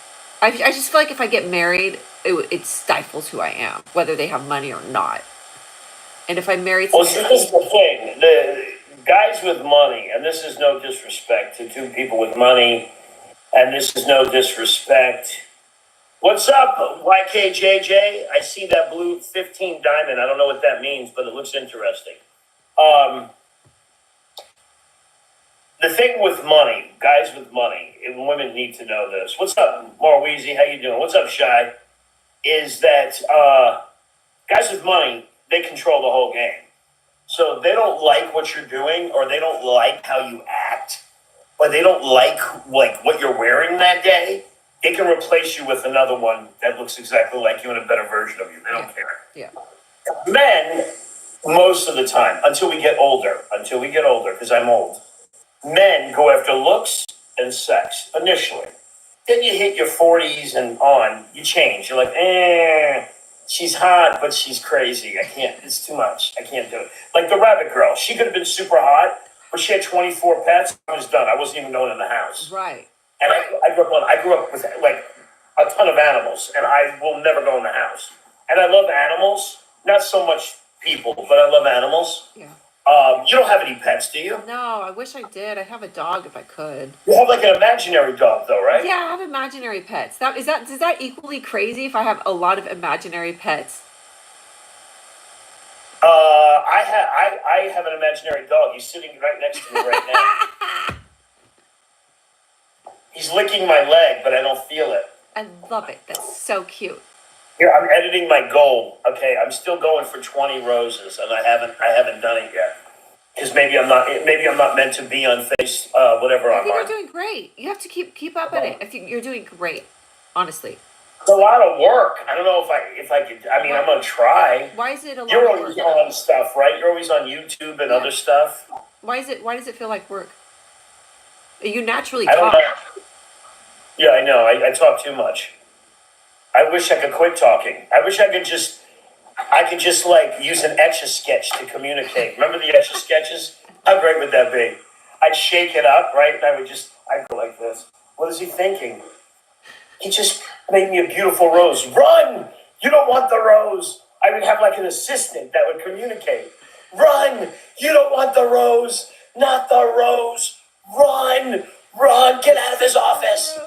I just feel like if I get married, it stifles who I am, whether they have money or not. And if I married Well, see, this is the thing. The guys with money, and this is no disrespect to two people with money, and this is no disrespect. What's up, YKJJ? I see that blue 15 diamond. I don't know what that means, but it looks interesting. The thing with money, guys with money, and women need to know this. What's up, Marweezy? How you doing? What's up, Shy? Is that guys with money, they control the whole game. So they don't like what you're doing, or they don't like how you act, or they don't like what you're wearing that day. They can replace you with another one that looks exactly like you and a better version of you. They don't care. Yeah. Men, most of the time, until we get older, because I'm old, men go after looks and sex initially. Then you hit your 40s and on, you change. You're like, she's hot, but she's crazy. I can't, it's too much. I can't do it. Like the rabbit girl. She could have been super hot, but she had 24 pets. I was done. I wasn't even going in the house. Right. And I grew up with like a ton of animals, and I will never go in the house. And I love animals, not so much people, but I love animals. Yeah. You don't have any pets, do you? No, I wish I did. I'd have a dog if I could. You have like an imaginary dog, though, right? Yeah, I have imaginary pets. Is that equally crazy if I have a lot of imaginary pets? I have an imaginary dog. He's sitting right next to me right now. He's licking my leg, but I don't feel it. I love it. That's so cute. Here, I'm editing my goal. Okay, I'm still going for 20 roses, and I haven't done it yet. Because maybe I'm not meant to be on face whatever I'm on. I think you're doing great. You have to keep up at it. I think you're doing great, honestly. It's a lot of work. I don't know if I could. I mean, I'm gonna try. Why is it a lot You're of always work? on stuff, right? You're always on YouTube and other stuff. Why does it feel like work? You naturally I don't talk. know. Yeah, I know. I talk too much. I wish I could quit talking. I wish I could just like use an Etch-a-Sketch to communicate. Remember the Etch-a-Sketches? How great would that be? I'd shake it up, right? And I'd go like this. What is he thinking? He just made me a beautiful rose. Run! You don't want the rose. I would have like an assistant that would communicate. Run! You don't want the rose. Not the rose. Run! Run! Get out of his office.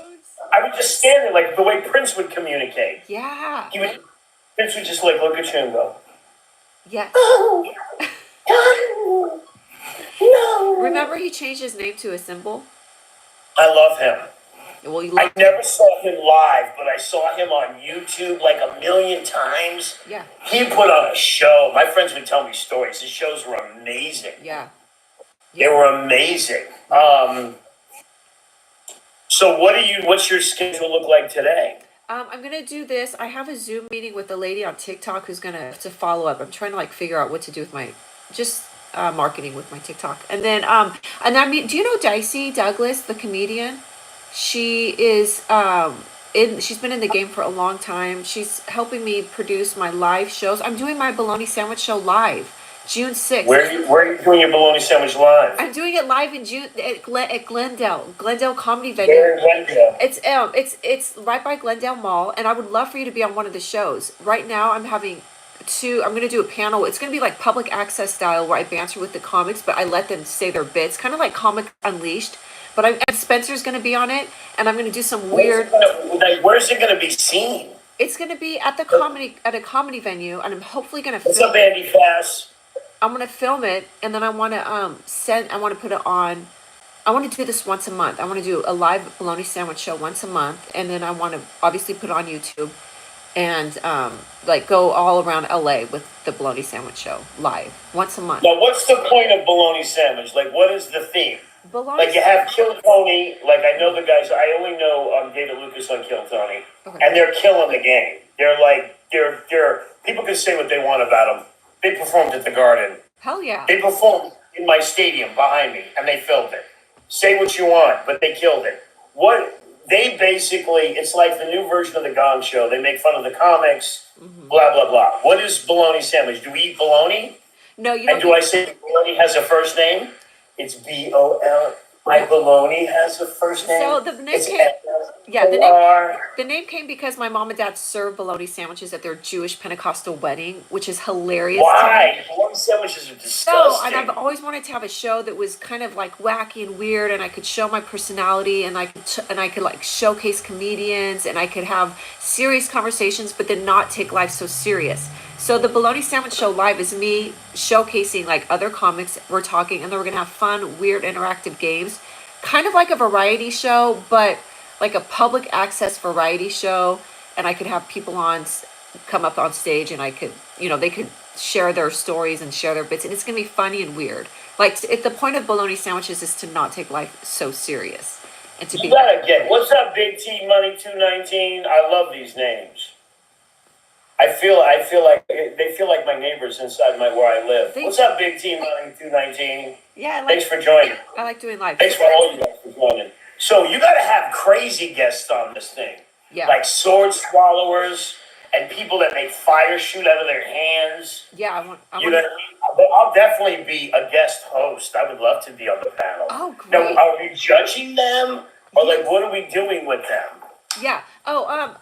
I would just stand there like the way Prince would communicate. Yeah. Prince would just like look at you and go, Yes. oh, no. Remember he changed his name to a symbol? I love him. Well, you I love never saw him live, but I saw him on YouTube like a million times. Yeah. He put on a show. My friends would tell me stories. His shows were amazing. Yeah. They were amazing. So what's your schedule look like today? I'm gonna do this. I have a Zoom meeting with a lady on TikTok who's gonna follow up. I'm trying to like figure out what to do with my marketing with my TikTok. And then do you know Dicey Douglas, the comedian? She is she's been in the game for a long time. She's helping me produce my live shows. I'm doing my bologna sandwich show live, June 6th. Where are you doing your bologna sandwich live? I'm doing it live in June at Glendale Comedy Venue. Where in Glendale? It's right by Glendale Mall, and I would love for you to be on one of the shows. Right now, I'm going to do a panel. It's going to be like public access style where I banter with the comics, but I let them say their bits, kind of like Comic Unleashed. But and Spencer's going to be on it, and I'm going to do some weird. Where's it going to be seen? It's going to be at a comedy venue, and I'm hopefully going to film. What's up, Andy Fass? I'm going to film it, and then I want to put it on. I want to do this once a month. I want to do a live bologna sandwich show once a month, and then I want to obviously put it on YouTube. and like go all around LA with the Bologna Sandwich Show live once a month. Now, what's the point of bologna sandwich? Like, what is the theme? Bologna. Like, you have Kill Tony. Like, I know the guys. I only know David Lucas on Kill Tony, Okay. and they're killing the game. They're like, they're. People can say what they want about them. They performed at the Garden. Hell yeah. They performed in my stadium behind me, and they filmed it. Say what you want, but they killed it. What they basically, it's like the new version of the Gong Show. They make fun of the comics, blah blah blah. What is bologna sandwich? Do we eat bologna? No, you And don't. do I say bologna has a first name? It's BOL. My bologna has a first name. So the name It's came. Yeah, FOR. the name came because my mom and dad served bologna sandwiches at their Jewish Pentecostal wedding, which is hilarious. Why? Bologna sandwiches are So, and disgusting. I've always wanted to have a show that was kind of like wacky and weird, and I could show my personality, and I could like showcase comedians, and I could have serious conversations, but then not take life so serious. So the Bologna Sandwich Show live is me showcasing like other comics. We're talking, and then we're gonna have fun, weird, interactive games, kind of like a variety show, but like a public access variety show. And I could have people come up on stage, and I could, they could share their stories and share their bits, and it's gonna be funny and weird. Like the point of bologna sandwiches is to not take life so serious and to You be. gotta get. What's up, Big T Money 219? I love these names. I feel like they feel like my neighbors inside where I live. What's up, Big T Money 219? Yeah, Thanks for joining. I like doing live. Thanks for all you guys for joining. So you gotta have crazy guests on this thing. Yeah. Like sword swallowers and people that make fire shoot out of their hands. Yeah, I want. You know what I mean? But I'll definitely be a guest host. I would love to be on the panel. Oh, great. Now, are we judging them? Or like what are we doing with them? Yeah. Oh,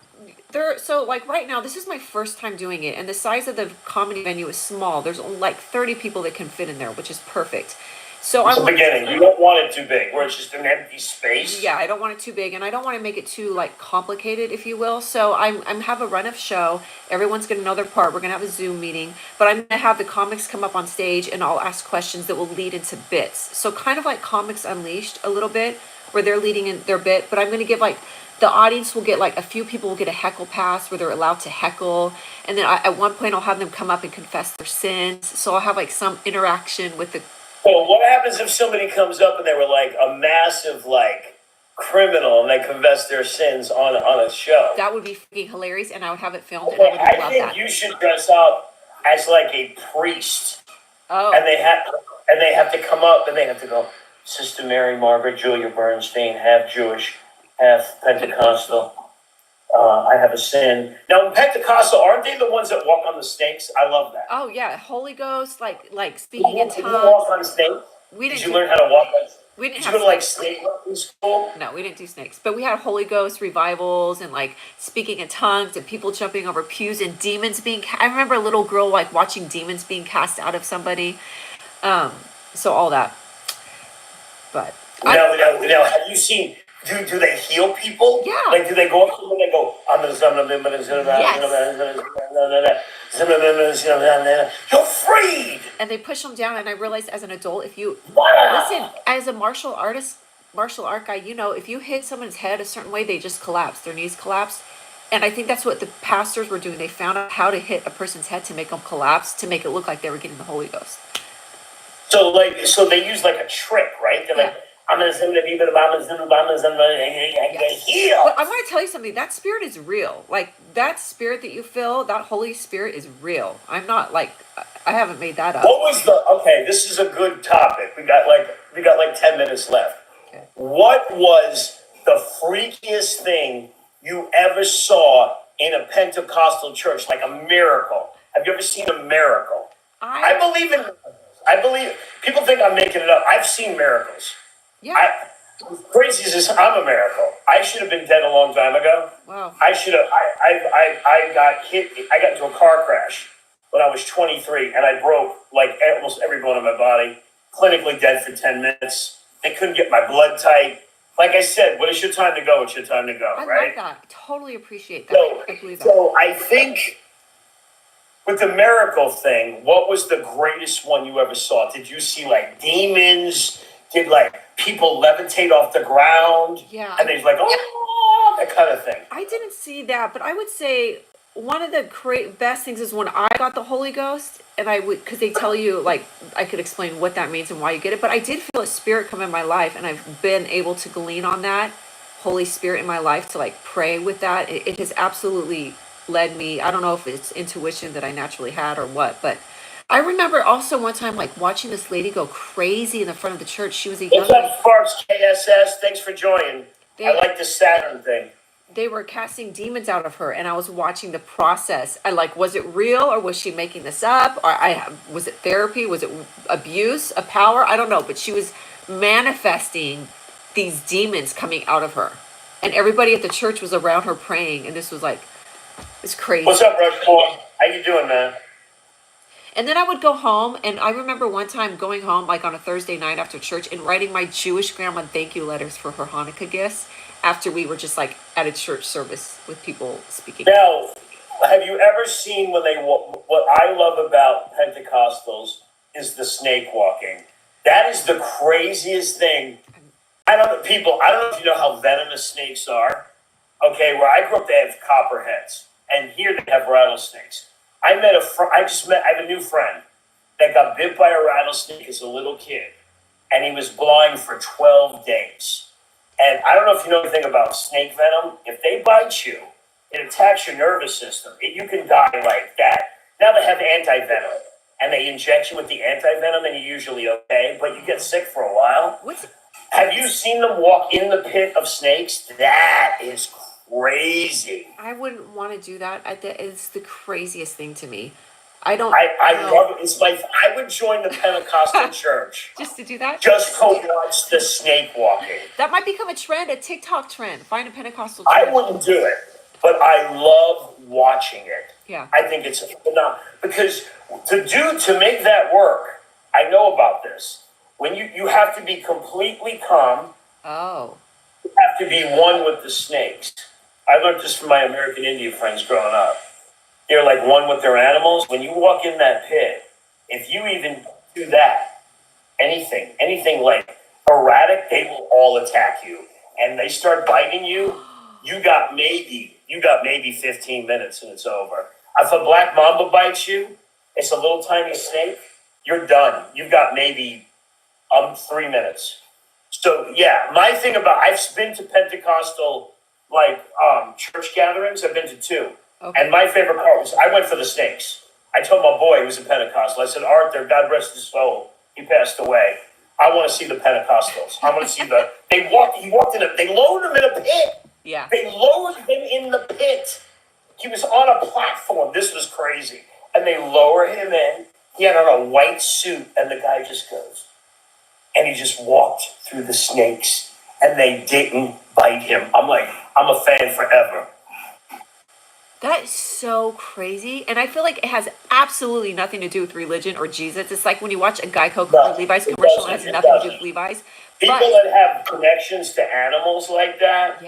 so like right now, this is my first time doing it, and the size of the comedy venue is small. There's only like 30 people that can fit in there, which is perfect. So It's the beginning. You don't want it too big, where it's just an empty space. Yeah, I don't want it too big, and I don't want to make it too like complicated, if you will. So I'm have a run of show. Everyone's gonna know their part. We're gonna have a Zoom meeting, but I'm gonna have the comics come up on stage, and I'll ask questions that will lead into bits. So kind of like Comics Unleashed a little bit, where they're leading in their bit, but I'm gonna give like the audience will get like a few people will get a heckle pass where they're allowed to heckle, and then at one point I'll have them come up and confess their sins. So I'll have like some interaction with the. Well, what happens if somebody comes up and they were like a massive like criminal and they confess their sins on a show? That would be freaking hilarious, and I would have it filmed, and Okay, I would I love think that. you should dress up as like a priest, Oh, and they have to come up and they have to go, Sister Mary Margaret Julia Bernstein, half Jewish, half Pentecostal. I have a sin. Now, in Pentecostal, aren't they the ones that walk on the snakes? I love that. oh yeah, Holy Ghost, like speaking in Did you tongues. walk on snakes? We Did didn't. you learn how to walk on snakes? We didn't Did you have go to like snakes. snake in school? No, we didn't do snakes, but we had Holy Ghost revivals and like speaking in tongues and people jumping over pews and demons being. I remember a little girl like watching demons being cast out of somebody. So all that. But Now, have you seen? Do they heal people? Yeah. Like, do they go up to them and they go, you're freed. and they push them down, and I realized as an adult, if you Wow. listen as a martial art guy, if you hit someone's head a certain way, they just collapse. Their knees collapse. And I think that's what the pastors were doing. They found out how to hit a person's head to make them collapse, to make it look like they were getting the Holy Ghost. So they use like a trick, right? They're like, I'm gonna send the people, heal. But I'm going to tell you something. That spirit is real. Like, that spirit that you feel, that Holy Spirit is real. I'm not like, I haven't made that up. What was okay, this is a good topic. We got like 10 minutes left. Okay. What was the freakiest thing you ever saw in a Pentecostal church, like a miracle? Have you ever seen a miracle? I believe people think I'm making it up. I've seen miracles. Yeah. Crazy as this, I'm a miracle. I should have been dead a long time ago. Wow. I should have. I got hit. I got into a car crash when I was 23, and I broke like almost every bone in my body. Clinically dead for 10 minutes. They couldn't get my blood tight. Like I said, when it's your time to go, it's your time to go. I right? love that. I totally appreciate that. I believe that. So I think with the miracle thing, what was the greatest one you ever saw? Did you see like demons? Did like people levitate off the ground? Yeah. And they're like, oh, that kind of thing. I didn't see that, but I would say one of the best things is when I got the Holy Ghost, and I would, because they tell you, like, I could explain what that means and why you get it, but I did feel a spirit come in my life, and I've been able to glean on that Holy Spirit in my life to like pray with that. It has absolutely led me. I don't know if it's intuition that I naturally had or what, but I remember also one time like watching this lady go crazy in the front of the church. She was a young What's up, Sparks KSS? Thanks for joining. I they like the Saturn thing. they were casting demons out of her, and I was watching the process. I like, was it real or was she making this up? Or was it therapy? Was it abuse of power? I don't know, but she was manifesting these demons coming out of her, and everybody at the church was around her praying, and this was like, it's crazy. What's up, Rush Boy? How you doing, man? And then I would go home, and I remember one time going home, like on a Thursday night after church, and writing my Jewish grandma thank you letters for her Hanukkah gifts after we were just like at a church service with people speaking. Now, have you ever seen when they, what I love about Pentecostals is the snake walking. That is the craziest thing. I don't know if you know how venomous snakes are. Okay, where I grew up, they have copperheads, and here they have rattlesnakes. I have a new friend that got bit by a rattlesnake as a little kid, and he was blind for 12 days. And I don't know if you know anything about snake venom. If they bite you, it attacks your nervous system. You can die like that. Now they have anti-venom, and they inject you with the anti-venom, and you're usually okay, but you get sick for a while. Have you seen them walk in the pit of snakes? That is crazy. I wouldn't want to do that. It's the craziest thing to me. I love it. It's like I would join the Pentecostal church just to do that. Just to watch the snake walking. That might become a trend, a TikTok trend. Find a Pentecostal church. I wouldn't do it, but I love watching it. Yeah. I think it's phenomenal because to make that work, I know about this. When you have to be completely calm. Oh. You have to be one with the snakes. I learned this from my American Indian friends growing up. They're like one with their animals. When you walk in that pit, if you even do that, anything like erratic, they will all attack you. And they start biting you, you got maybe 15 minutes and it's over. If a black mamba bites you, it's a little tiny snake, you're done. You've got maybe 3 minutes. So yeah, my thing about, I've been to Pentecostal church gatherings. I've been to 2. Okay. And my favorite part was I went for the snakes. I told my boy, he was a Pentecostal, I said, Arthur, God rest his soul, he passed away. I want to see the Pentecostals. I want to see they lowered him in a pit. Yeah. They lowered him in the pit. He was on a platform. This was crazy. And they lower him in. He had on a white suit, and the guy just goes. And he just walked through the snakes, and they didn't bite him. I'm like, I'm a fan forever. That is so crazy. And I feel like it has absolutely nothing to do with religion or Jesus. It's like when you watch a Geico or Levi's commercial, it has nothing to do with Levi's. People that have connections to animals like that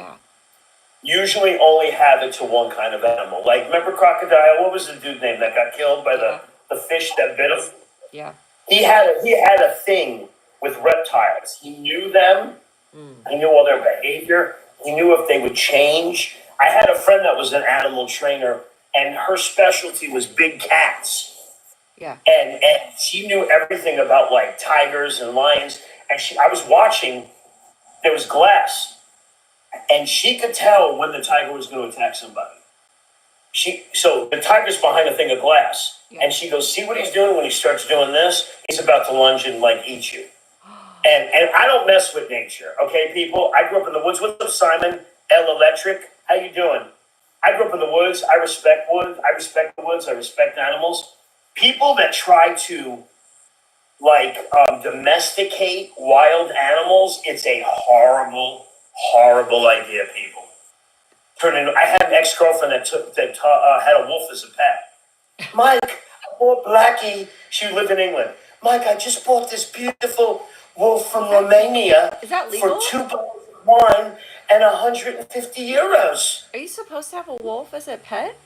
usually only have it to one kind of animal. Like, remember Crocodile? What was the dude name that got killed by the fish that bit him? Yeah. He had a thing with reptiles. He knew them. He knew all their behavior. He knew if they would change. I had a friend that was an animal trainer, and her specialty was big cats. Yeah. And she knew everything about like tigers and lions. And I was watching, there was glass, and she could tell when the tiger was going to attack somebody. So the tiger's behind a thing of glass, and she goes, see what he's doing when he starts doing this? He's about to lunge and like eat you. And I don't mess with nature, okay, people? I grew up in the woods. What's up, Simon? L Electric. How you doing? I grew up in the woods. I respect wood. I respect the woods. I respect animals. People that try to domesticate wild animals, it's a horrible, horrible idea, people. I had an ex-girlfriend that had a wolf as a pet. Mike, I bought Blackie. She lived in England. Mike, I just bought this beautiful wolf from Romania. Is that legal? For $2 and 150 euros. Are you supposed to have a wolf as a pet?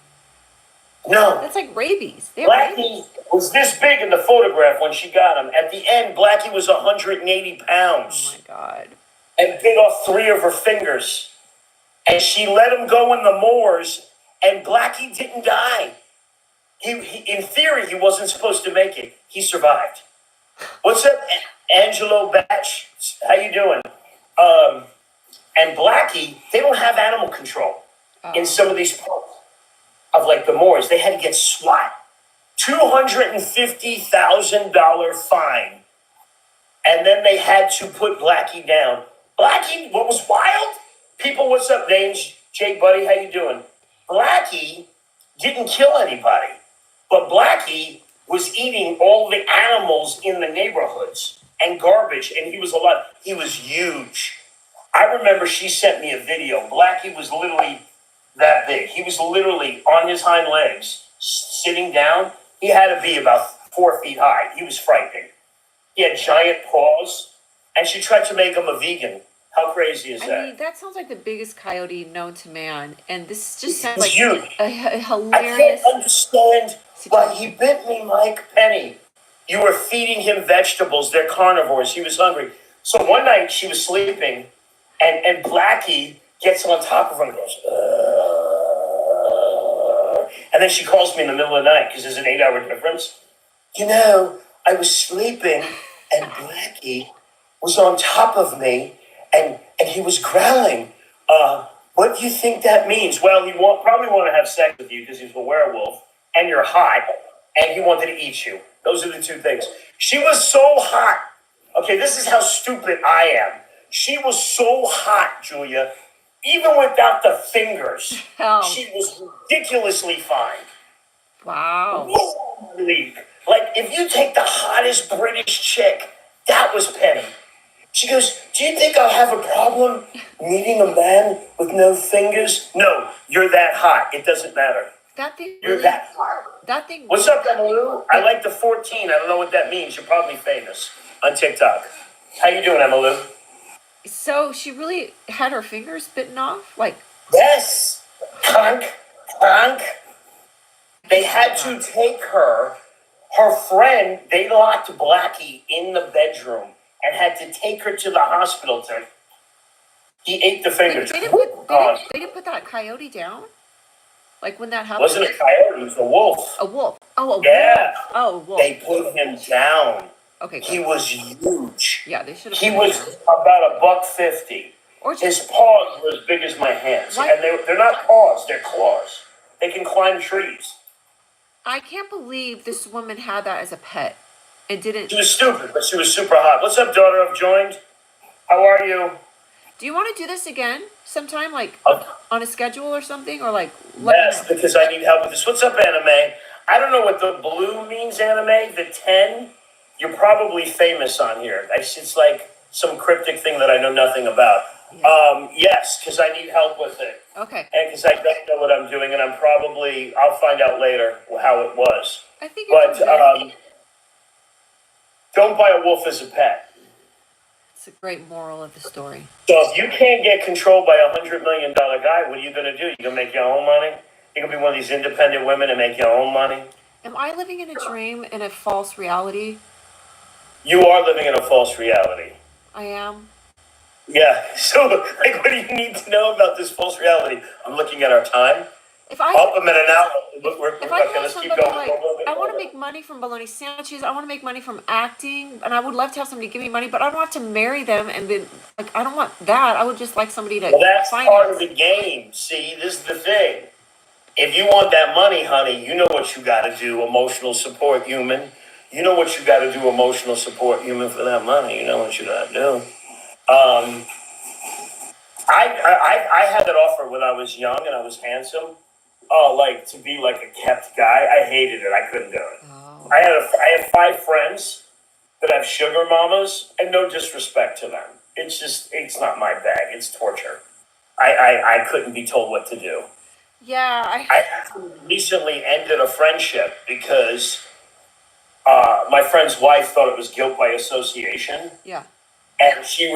No. That's like rabies. Blackie was this big in the photograph when she got him. At the end, Blackie was 180 pounds. Oh my God. And bit off 3 of her fingers. And she let him go in the moors, And Blackie didn't die. He in theory, he wasn't supposed to make it. He survived. What's up, Angelo Batch? How you doing? And Blackie, they don't have animal control in some of these parts of like the Moors. They had to get SWAT. $250,000 fine. And then they had to put Blackie down. Blackie, what was wild? People, what's up, Danes? Jake, buddy, how you doing? Blackie didn't kill anybody. But Blackie was eating all the animals in the neighborhoods and garbage, and he was alive. He was huge. I remember she sent me a video. Blackie was literally that big. He was literally on his hind legs, sitting down. He had to be about 4 feet high. He was frightening. He had giant paws, and she tried to make him a vegan. How crazy is that? I mean, that sounds like the biggest coyote known to man, and this just sounds like huge. a hilarious. I can't understand why he bit me, Mike Penny. You were feeding him vegetables. They're carnivores. He was hungry. So one night she was sleeping, and Blackie gets on top of her and goes, and then she calls me in the middle of the night because there's an 8-hour difference. You know, I was sleeping, and Blackie was on top of me, and he was growling. What do you think that means? Well, he probably want to have sex with you because he's a werewolf, and you're hot, and he wanted to eat you. Those are the two things. She was so hot. Okay, this is how stupid I am. She was so hot, Julia. Even without the fingers, she was ridiculously fine. Wow. Like, if you take the hottest British chick, that was Penny. She goes, do you think I'll have a problem meeting a man with no fingers? No, you're that hot. It doesn't matter. That thing. You're that hot. That thing. What's up, Emmylou? I like the 14. I don't know what that means. You're probably famous on TikTok. How you doing, Emmylou? So she really had her fingers bitten off? Like. Yes. Conk. They had to take her friend, they locked Blackie in the bedroom and had to take her to the hospital. He ate the fingers. They didn't put that coyote down? Like when that happened? It wasn't a coyote, it was a wolf. A wolf. Oh, a yeah. wolf. Oh, a wolf. They put him down. Okay. He was huge. Yeah, they should have. He was about $150. His paws were as big as my hands. What? And they're not paws, they're claws. They can climb trees. I can't believe this woman had that as a pet and didn't. She was stupid, but she was super hot. What's up, daughter? I've joined. How are you? Do you want to do this again sometime, like on a schedule or something, or like? Yes, because I need help with this. What's up, anime? I don't know what the blue means, anime. The 10. You're probably famous on here. It's like some cryptic thing that I know nothing about. Yeah. Yes, because I need help with it. Okay. And because I don't know what I'm doing, and I'll find out later how it was. I think it's don't buy a wolf as a pet. It's a great moral of the story. So if you can't get controlled by $100 million guy, what are you going to do? You going to make your own money? You're going to be one of these independent women and make your own money? Am I living in a dream, in a false reality? You are living in a false reality. I am. Yeah. So, like, what do you need to know about this false reality? I'm looking at our time. I'm at an hour. Let's keep going. Like, I want to make money from bologna sandwiches. I want to make money from acting, and I would love to have somebody give me money, but I don't want to marry them. And then, like, I don't want that. I would just like somebody to. Well, that's part of the game. See, this is the thing. If you want that money, honey, you know what you got to do. Emotional support, human. You know what you got to do. Emotional support, human, for that money. You know what you got to do. I had that offer when I was young and I was handsome. Oh, like to be like a kept guy. I hated it. I couldn't do it. Oh. I have 5 friends that have sugar mamas, and no disrespect to them. It's not my bag. It's torture. I couldn't be told what to do. Yeah, I recently ended a friendship because my friend's wife thought it was guilt by association. Yeah. And she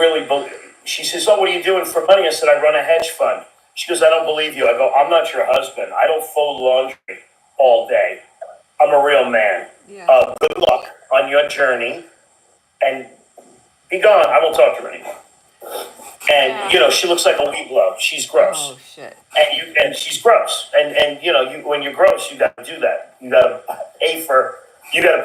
says, oh, what are you doing for money? I said, I run a hedge fund. She goes, I don't believe you. I go, I'm not your husband. I don't fold laundry all day. I'm a real man. Yeah. Good luck on your journey. And be gone. I won't talk to you anymore. And she looks like a wheat loaf. She's gross. Oh shit. And she's gross. And when you're gross, you got to do that. You got to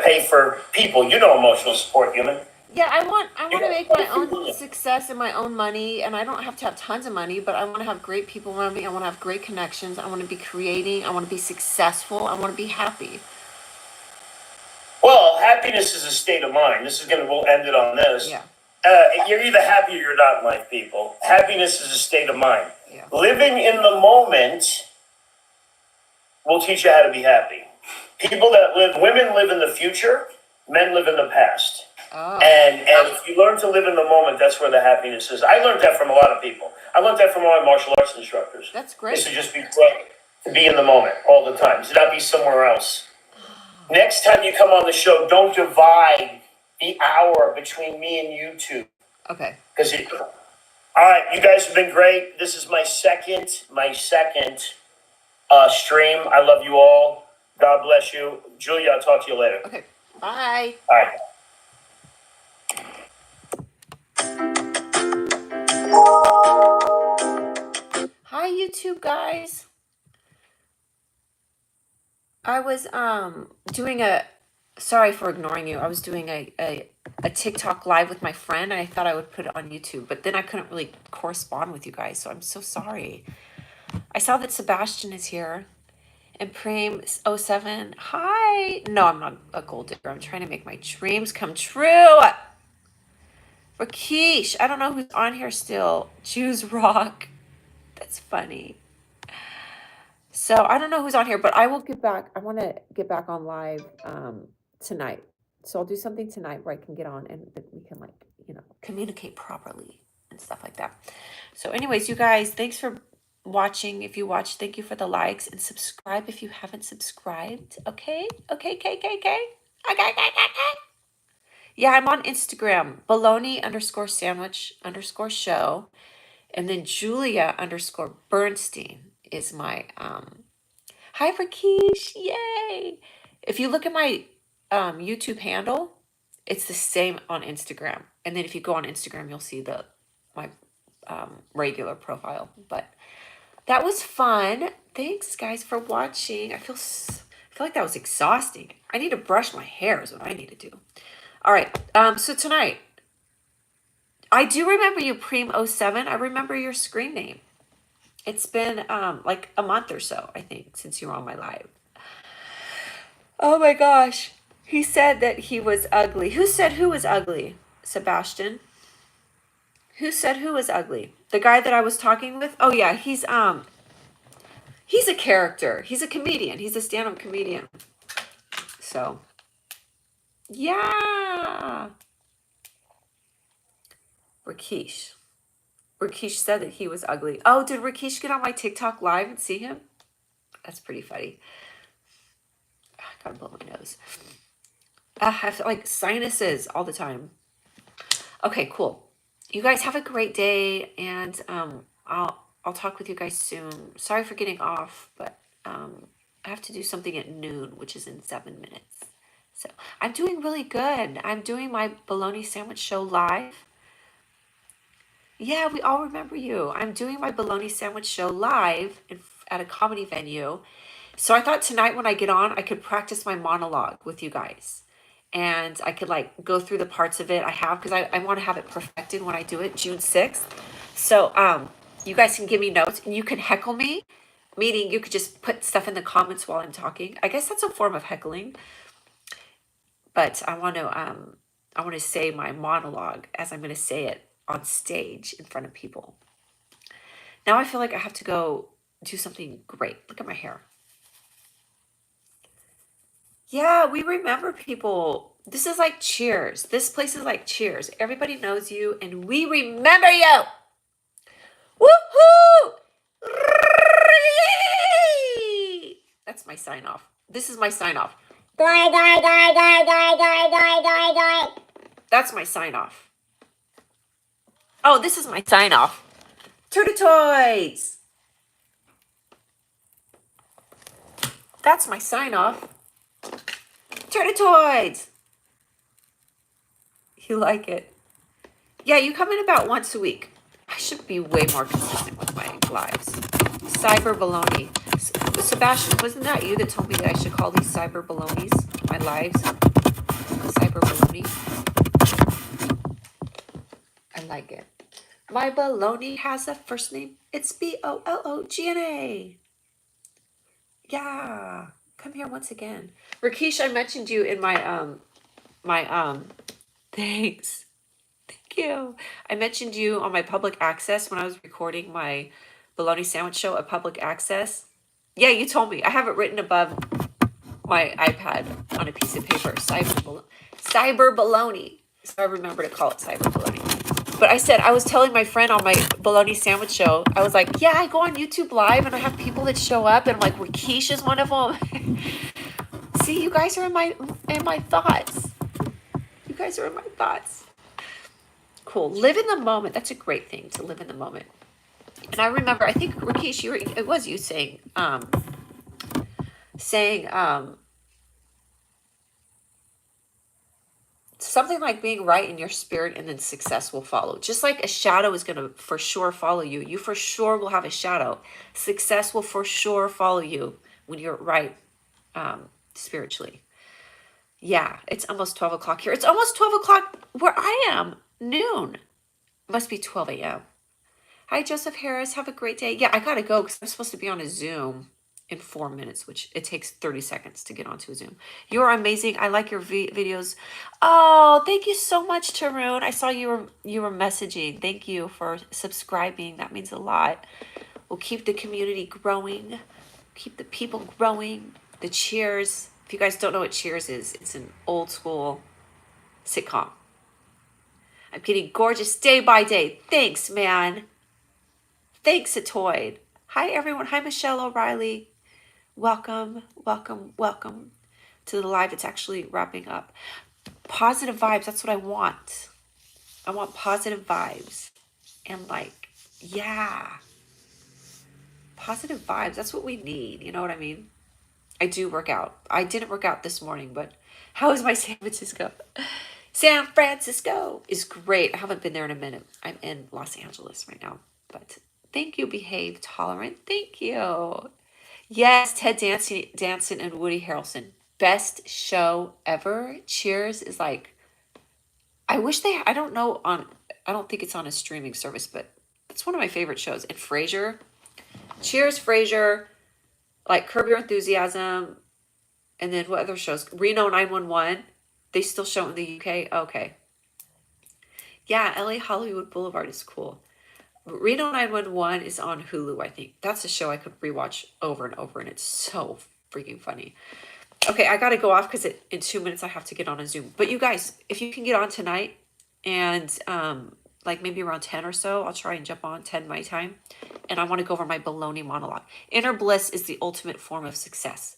pay for people. Emotional support, human. Yeah, I want to make my own success and my own money, and I don't have to have tons of money, but I want to have great people around me. I want to have great connections. I want to be creating. I want to be successful. I want to be happy. Well, happiness is a state of mind. We'll end it on this. Yeah. You're either happy or you're not in life, people. Happiness is a state of mind. Yeah. Living in the moment will teach you how to be happy. Women live in the future, men live in the past. Oh. And if you learn to live in the moment, that's where the happiness is. I learned that from a lot of people. I learned that from all my martial arts instructors. That's great. Is to just be present, to be in the moment all the time, to not be somewhere else. Next time you come on the show, don't divide the hour between me and YouTube. Okay. All right, you guys have been great. This is my second stream. I love you all. God bless you. Julia, I'll talk to you later. Okay. Bye. All right. Hi, YouTube guys. I was doing sorry for ignoring you. I was doing a TikTok live with my friend, and I thought I would put it on YouTube, but then I couldn't really correspond with you guys, so I'm so sorry. I saw that Sebastian is here, and Prem07. Hi. No, I'm not a gold digger. I'm trying to make my dreams come true. Rakesh. I don't know who's on here still. Jews rock. That's funny. So I don't know who's on here, but I will get back. I want to get back on live tonight. So I'll do something tonight where I can get on and we can communicate properly and stuff like that. So anyways, you guys, thanks for watching. If you watch, thank you for the likes, and subscribe if you haven't subscribed. Okay. Yeah, I'm on Instagram, Bologna_sandwich_show. And then Julia_Bernstein is my, hi Rakesh, yay. If you look at my YouTube handle, it's the same on Instagram. And then if you go on Instagram, you'll see my regular profile. But that was fun. Thanks guys for watching. I feel like that was exhausting. I need to brush my hair is what I need to do. All right, so tonight, I do remember you, Prem07. I remember your screen name. It's been like a month or so, I think, since you were on my live. Oh my gosh. He said that he was ugly. Who said who was ugly? Sebastian? Who said who was ugly? The guy that I was talking with? Oh yeah, he's a character. He's a comedian. He's a stand-up comedian. So, yeah. Rakesh said that he was ugly. Oh, did Rakesh get on my TikTok live and see him? That's pretty funny. I gotta blow my nose. I have like sinuses all the time. Okay, cool. You guys have a great day, and I'll talk with you guys soon. Sorry for getting off, but I have to do something at noon, which is in 7 minutes. So I'm doing really good. I'm doing my bologna sandwich show live. Yeah, we all remember you. I'm doing my bologna sandwich show live at a comedy venue. So I thought tonight when I get on, I could practice my monologue with you guys. And I could go through the parts of it I have, because I want to have it perfected when I do it June 6th. So you guys can give me notes, and you can heckle me, meaning you could just put stuff in the comments while I'm talking. I guess that's a form of heckling. But I want to say my monologue as I'm going to say it on stage in front of people. Now I feel like I have to go do something great. Look at my hair. Yeah, we remember people. This is like Cheers. This place is like Cheers. Everybody knows you, and we remember you. Woohoo! That's my sign off. This is my sign off. That's my sign off. Oh, this is my sign off. Toys. That's my sign off. Toys. You like it? Yeah, you come in about once a week. I should should be way more consistent with my lives. Cyber baloney. Sebastian, wasn't that you that told me that I should call these cyber balonies my lives? Cyber baloney. I like it. My baloney has a first name. It's Bologna. Yeah. Come here once again. Rakesh, I mentioned you in my thanks. Thank you. I mentioned you on my public access when I was recording my bologna sandwich show at public access. Yeah, you told me. I have it written above my iPad on a piece of paper. Cyber bologna. So I remember to call it cyber bologna. But I said, I was telling my friend on my bologna sandwich show, I was like, yeah, I go on YouTube Live and I have people that show up and I'm like, Rakesh is one of them. See, you guys are in my thoughts. You guys are in my thoughts. Cool. Live in the moment. That's a great thing, to live in the moment. And I remember, I think Rakesh, it was you saying something like being right in your spirit and then success will follow. Just like a shadow is going to for sure follow you. You for sure will have a shadow. Success will for sure follow you when you're right spiritually. Yeah, it's almost 12 o'clock here. It's almost 12 o'clock where I am. Noon. Must be 12 a.m. Hi, Joseph Harris. Have a great day. Yeah, I got to go because I'm supposed to be on a Zoom in 4 minutes, which it takes 30 seconds to get onto a Zoom. You're amazing. I like your videos. Oh, thank you so much, Tarun. I saw you were messaging. Thank you for subscribing. That means a lot. We'll keep the community growing. Keep the people growing. The Cheers. If you guys don't know what Cheers is, it's an old school sitcom. I'm getting gorgeous day by day. Thanks, man. Thanks, Atoid. Hi, everyone. Hi, Michelle O'Reilly. Welcome, welcome, welcome to the live. It's actually wrapping up. Positive vibes. That's what I want. I want positive vibes. And yeah. Positive vibes. That's what we need. You know what I mean? I do work out. I didn't work out this morning, but how is my San Francisco? San Francisco is great. I haven't been there in a minute. I'm in Los Angeles right now, but thank you, Behave Tolerant. Thank you. Yes, Ted Danson and Woody Harrelson. Best show ever. Cheers is I don't think it's on a streaming service, but it's one of my favorite shows. And Frasier. Cheers, Frasier. Curb Your Enthusiasm. And then what other shows? Reno 911. They still show it in the UK? Okay. Yeah, LA Hollywood Boulevard is cool. Reno 911 is on Hulu, I think. That's a show I could rewatch over and over, and it's so freaking funny. Okay, I got to go off because in 2 minutes I have to get on a Zoom. But you guys, if you can get on tonight and maybe around 10 or so, I'll try and jump on 10 my time. And I want to go over my baloney monologue. Inner bliss is the ultimate form of success.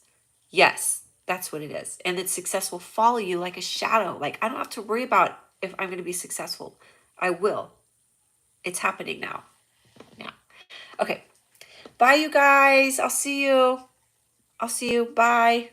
Yes, that's what it is. And then success will follow you like a shadow. I don't have to worry about if I'm going to be successful. I will. It's happening now. Okay. Bye, you guys. I'll see you. Bye.